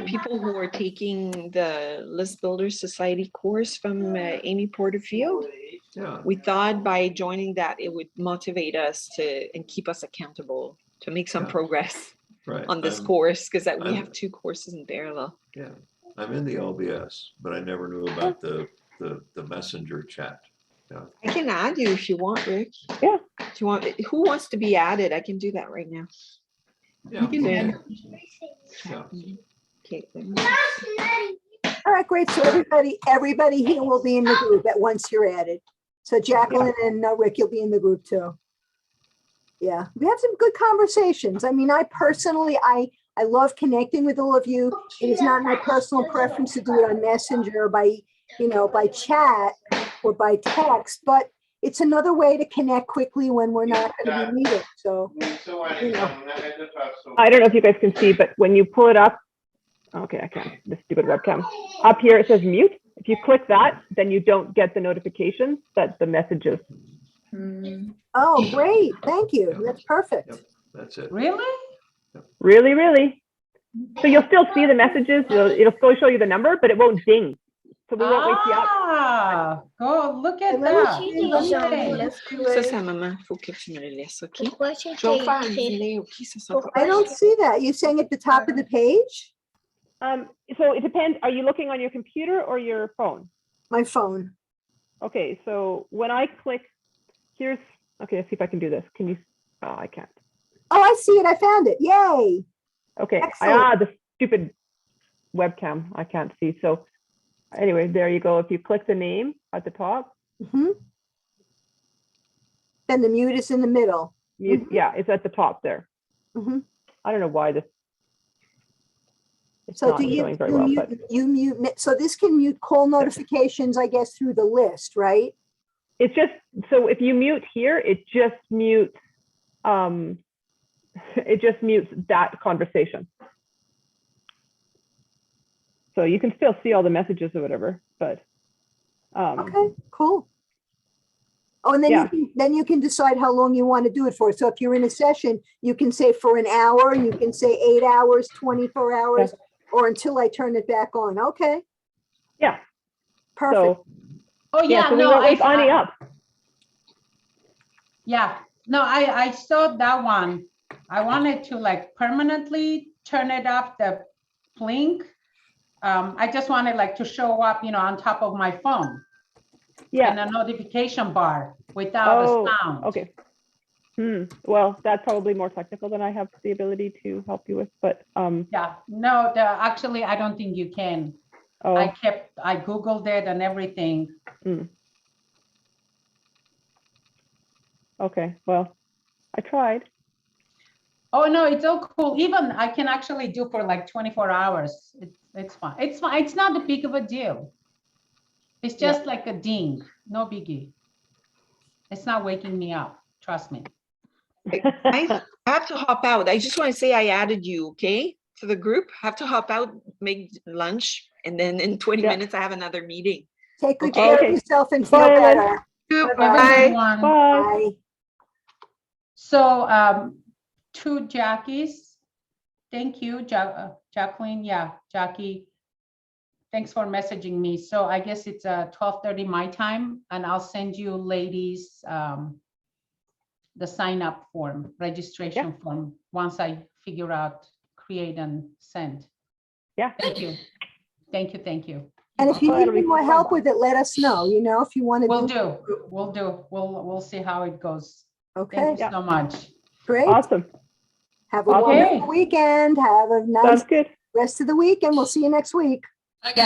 people who are taking the List Builder Society course from Amy Porterfield. Yeah, We thought by joining that, it would motivate us and keep us accountable to make some Yeah. progress right. on this I'm- course, because we I'm- have 2 courses in parallel. Yeah, I'm in the LBS, but I never knew about the messenger chat. I can add you if you want, Rick. Yeah. Do you want, who wants to be added? I can do that right now. Yeah, can okay. add- Yeah. Okay. All right, great. So everybody here will be in the group at once you're added. So Jacqueline and Rick, you'll be in the group too. Yeah, we have some good conversations. I mean, I personally, I love connecting with all of you. It is not my personal preference to do it on Messenger or by chat or by text, but it's another way to connect quickly when we're not going to be meeting. So, I don't know if you guys can see, but when you pull it up, okay, I can't, this stupid webcam. Up here, it says mute. If you click that, then you don't get the notifications that the messages. oh, great. Thank you. That's perfect. Yep. That's it. Really? Really, really. So you'll still see the messages. It'll still show you the number, but it won't ding. So we won't wake you up. Ah, go look at Let me that. see, let me Okay. Ça, c'est à maman. Faut que tu me le laisses, OK? Je vais vous faire un dîner, OK? Ça sera pas- I don't see that. You're saying at the top of the page? So it depends. Are you looking on your computer or your phone? My phone. Okay, so when I click, okay, let's see if I can do this. Can you, oh, I can't. Oh, I see it. I found it. Yay. Okay, Excellent. the stupid webcam, I can't see. So anyway, there you go. If you click the name at the top, Mhm. Then the mute is in the middle. yeah, it's at the top there. Mhm. I don't know why it's So not do you, showing very well, but you mute, so this can mute call notifications, I guess, through the list, right? it's just, so if you mute here, it just mutes, that conversation. So you can still see all the messages or whatever, but Okay, cool. Oh, and then Yeah. you can decide how long you want to do it for. So if you're in a session, you can say for an hour, you can say 8 hours, 24 hours, or until I turn it back on. Okay, yeah. perfect. So Oh, yeah, yeah, so we no, won't wake Ani up. yeah, no, I saw that one. I wanted to like permanently turn it off, the blink. I just wanted like to show up, on top of my phone in Yeah. a notification bar without Oh, a sound. okay. Well, that's probably more technical than I have the ability to help you with, but Yeah, no, actually, I don't think you can. oh, I Googled it and everything. okay. Well, I tried. Oh, no, it's all cool. Even I can actually do for like 24 hours. It's fine. It's fine. It's not a big of a deal. It's just like a ding, no biggie. It's not waking me up, trust me. I have to hop out. I just want to say I added you, okay, to the group. Have to hop out, make lunch, and then in 20 Yeah. minutes I have another meeting. Take good Okay. care of Okay. yourself and feel Bye, Ellen. better. Have a Bye-bye. good one. Bye. Bye. So 2 Jackies. Thank you, Jacqueline. Yeah, Jackie. Thanks for messaging me. So I guess it's 12:30 my time, and I'll send you ladies the sign up form, registration form, once I figure out, create and send. Yeah. Thank you. Thank you. Thank you. And if you Oh, need that'll be any more fun. help with it, let us know, if you want to We'll do. do. We'll do. We'll see how it goes. Okay, Thank you so much. great. Awesome. Have a Okay. wonderful weekend. Have a nice Sounds good. rest of the week, and we'll see you next week. Okay.